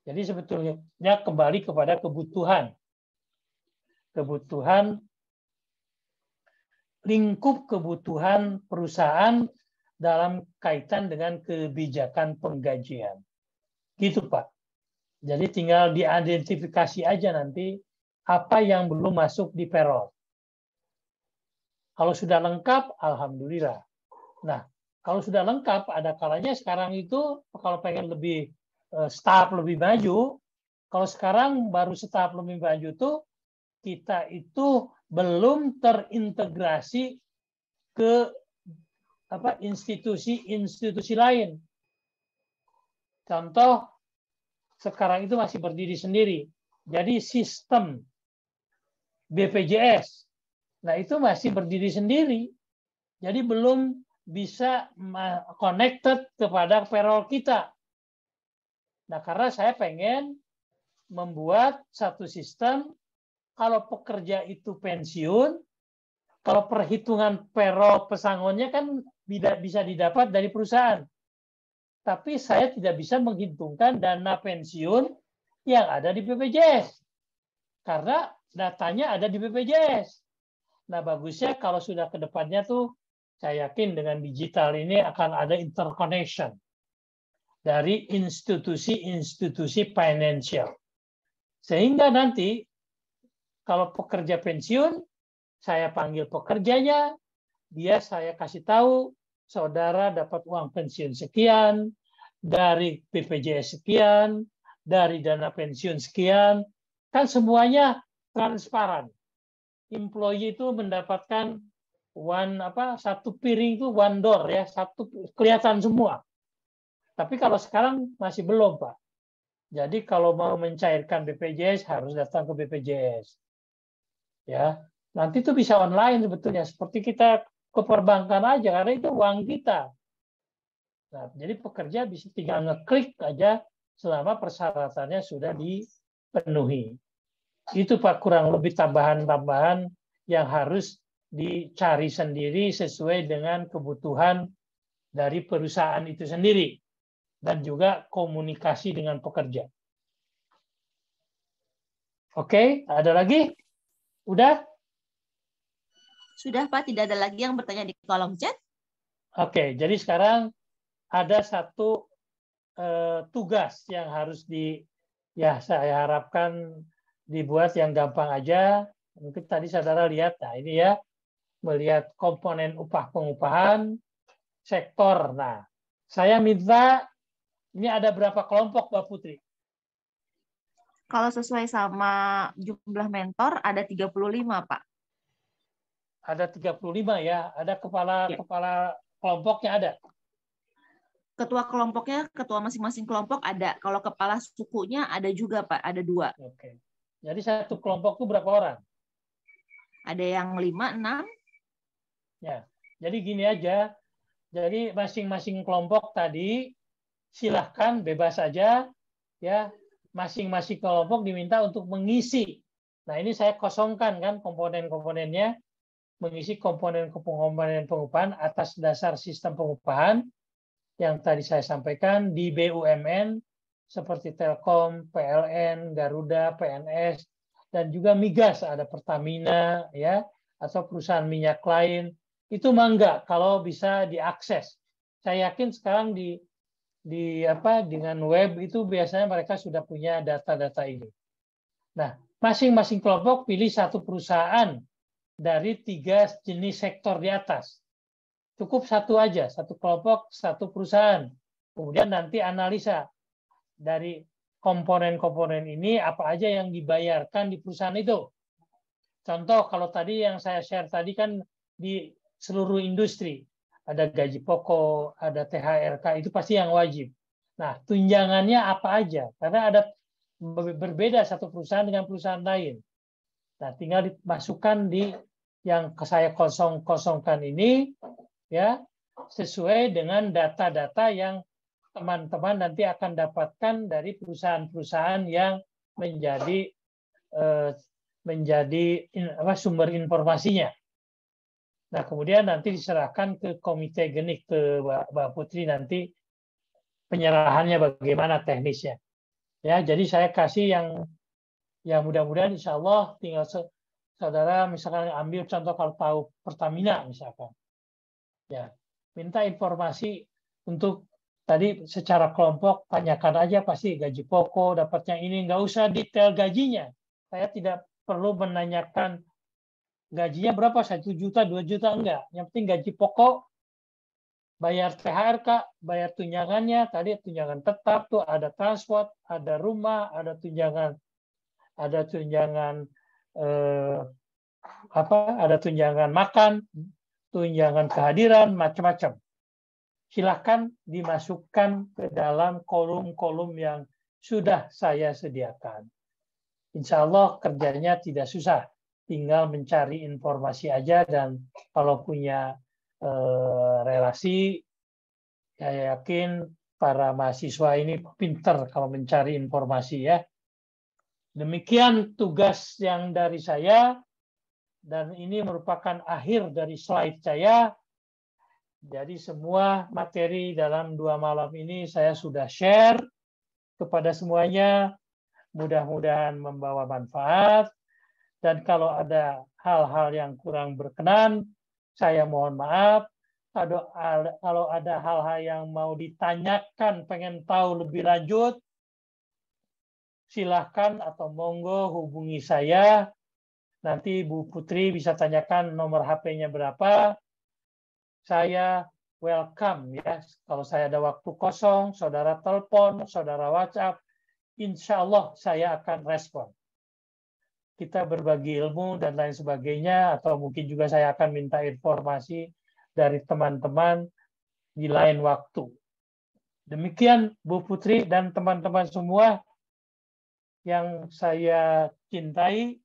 Jadi sebetulnya kembali kepada kebutuhan lingkup kebutuhan perusahaan dalam kaitan dengan kebijakan penggajian. Gitu, Pak. Jadi tinggal diidentifikasi aja nanti apa yang belum masuk di payroll. Kalau sudah lengkap, alhamdulillah. Nah, kalau sudah lengkap, ada kalanya sekarang itu kalau pengen lebih staf lebih maju, kalau sekarang baru staf lebih maju tuh kita itu belum terintegrasi ke institusi-institusi lain. Contoh, sekarang itu masih berdiri sendiri. Jadi sistem BPJS, nah itu masih berdiri sendiri. Jadi belum bisa connected kepada payroll kita. Nah, karena saya pengen membuat satu sistem, kalau pekerja itu pensiun, kalau perhitungan payroll pesangonnya kan bisa didapat dari perusahaan. Tapi saya tidak bisa menghitungkan dana pensiun yang ada di BPJS. Karena datanya ada di BPJS. Nah, bagusnya kalau sudah ke depannya tuh, saya yakin dengan digital ini akan ada interconnection dari institusi-institusi financial. Sehingga nanti kalau pekerja pensiun, saya panggil pekerjanya, saya kasih tahu, saudara dapat uang pensiun sekian, dari BPJS sekian, dari dana pensiun sekian, kan semuanya transparan. Employee itu mendapatkan satu piring itu one door ya, satu kelihatan semua. Tapi kalau sekarang masih belum, Pak. Jadi kalau mau mencairkan BPJS harus datang ke BPJS. Ya, nanti itu bisa online sebetulnya, seperti kita ke perbankan aja, karena itu uang kita. Nah, jadi pekerja bisa tinggal ngeklik aja selama persyaratannya sudah dipenuhi. Itu Pak, kurang lebih tambahan-tambahan yang harus dicari sendiri sesuai dengan kebutuhan dari perusahaan itu sendiri dan juga komunikasi dengan pekerja. Oke, ada lagi? Udah? Sudah Pak, tidak ada lagi yang bertanya di kolom chat. Oke, jadi sekarang ada satu tugas yang harus saya harapkan dibuat yang gampang aja. Mungkin tadi saudara lihat, nah ini ya, melihat komponen upah pengupahan, sektor. Nah, saya minta, ini ada berapa kelompok Mbak Putri? Kalau sesuai sama jumlah mentor ada 35, Pak. Ada 35 ya, ada kepala kelompoknya ada. Ketua kelompoknya, ketua masing-masing kelompok ada. Kalau kepala sukunya ada juga, Pak. Ada 2. Oke. Jadi satu kelompok itu berapa orang? Ada yang 5, 6. Ya. Jadi gini aja. Jadi masing-masing kelompok tadi silahkan bebas saja ya. Masing-masing kelompok diminta untuk mengisi. Nah, ini saya kosongkan kan komponen-komponennya, mengisi komponen-komponen pengupahan atas dasar sistem pengupahan yang tadi saya sampaikan di BUMN seperti Telkom, PLN, Garuda, PNS, dan juga migas, ada Pertamina ya, atau perusahaan minyak lain. Itu mah enggak kalau bisa diakses. Saya yakin sekarang dengan web itu biasanya mereka sudah punya data-data ini. Nah, masing-masing kelompok pilih satu perusahaan dari 3 jenis sektor di atas. Cukup satu aja, satu kelompok, satu perusahaan. Kemudian nanti analisa dari komponen-komponen ini apa aja yang dibayarkan di perusahaan itu. Contoh kalau tadi yang saya share tadi kan di seluruh industri. Ada gaji pokok, ada THRK, itu pasti yang wajib. Nah, tunjangannya apa aja? Karena ada berbeda satu perusahaan dengan perusahaan lain. Nah, tinggal dimasukkan di yang saya kosongkan ini, ya, sesuai dengan data-data yang teman-teman nanti akan dapatkan dari perusahaan-perusahaan yang menjadi sumber informasinya. Nah, kemudian nanti diserahkan ke komite genik, ke Mbak Putri nanti penyerahannya bagaimana teknisnya. Ya, jadi saya kasih yang mudah-mudahan insya Allah tinggal saudara misalkan ambil contoh kalau tahu Pertamina misalkan. Ya, minta informasi untuk tadi secara kelompok, tanyakan aja pasti gaji pokok, dapatnya ini, nggak usah detail gajinya. Saya tidak perlu menanyakan gajinya berapa, 1 juta, 2 juta, enggak. Yang penting gaji pokok, bayar THRK, bayar tunjangannya, tadi tunjangan tetap tuh ada transport, ada rumah, ada tunjangan ada tunjangan makan, tunjangan kehadiran, macam-macam. Silahkan dimasukkan ke dalam kolom-kolom yang sudah saya sediakan. Insya Allah kerjanya tidak susah. Tinggal mencari informasi aja dan kalau punya relasi, saya yakin para mahasiswa ini pinter kalau mencari informasi ya. Demikian tugas yang dari saya dan ini merupakan akhir dari slide saya. Jadi semua materi dalam 2 malam ini saya sudah share kepada semuanya. Mudah-mudahan membawa manfaat. Dan kalau ada hal-hal yang kurang berkenan, saya mohon maaf. Kalau ada hal-hal yang mau ditanyakan, pengen tahu lebih lanjut, silahkan atau monggo hubungi saya. Nanti Bu Putri bisa tanyakan nomor HP-nya berapa. Saya welcome ya. Kalau saya ada waktu kosong, saudara telepon, saudara WhatsApp, insya Allah saya akan respon. Kita berbagi ilmu dan lain sebagainya, atau mungkin juga saya akan minta informasi dari teman-teman di lain waktu. Demikian Bu Putri dan teman-teman semua yang saya cintai.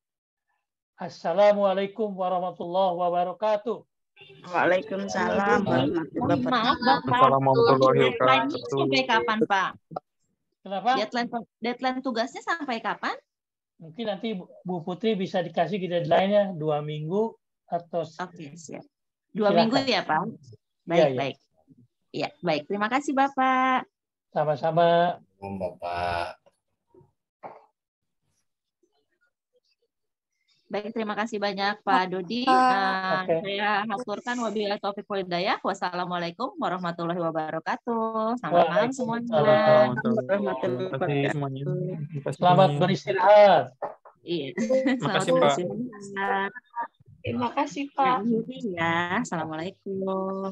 Assalamualaikum warahmatullahi wabarakatuh. Waalaikumsalam warahmatullahi Maaf, wabarakatuh. Bapak. Warahmatullahi Deadline-nya wabarakatuh. sampai kapan, Pak? Kenapa? Deadline tugasnya sampai kapan? Mungkin nanti Bu Putri bisa dikasih deadline-nya 2 minggu atau Oke, siap. 2 silakan. minggu ya, Pak? Baik, Ya. baik. Ya, baik. Terima kasih, Bapak. Sama-sama. Bapak. Baik, terima kasih banyak Pak Dodi. Oke. Saya haturkan wabillahi taufiq wal hidayah. Wassalamualaikum warahmatullahi wabarakatuh. Selamat malam semuanya. Waalaikumsalam. Warahmatullahi Terima kasih semuanya. wabarakatuh. Terima kasih. Selamat beristirahat. Iya. Terima kasih, Selamat Pak. beristirahat. Terima kasih, Pak. Ya. Assalamualaikum.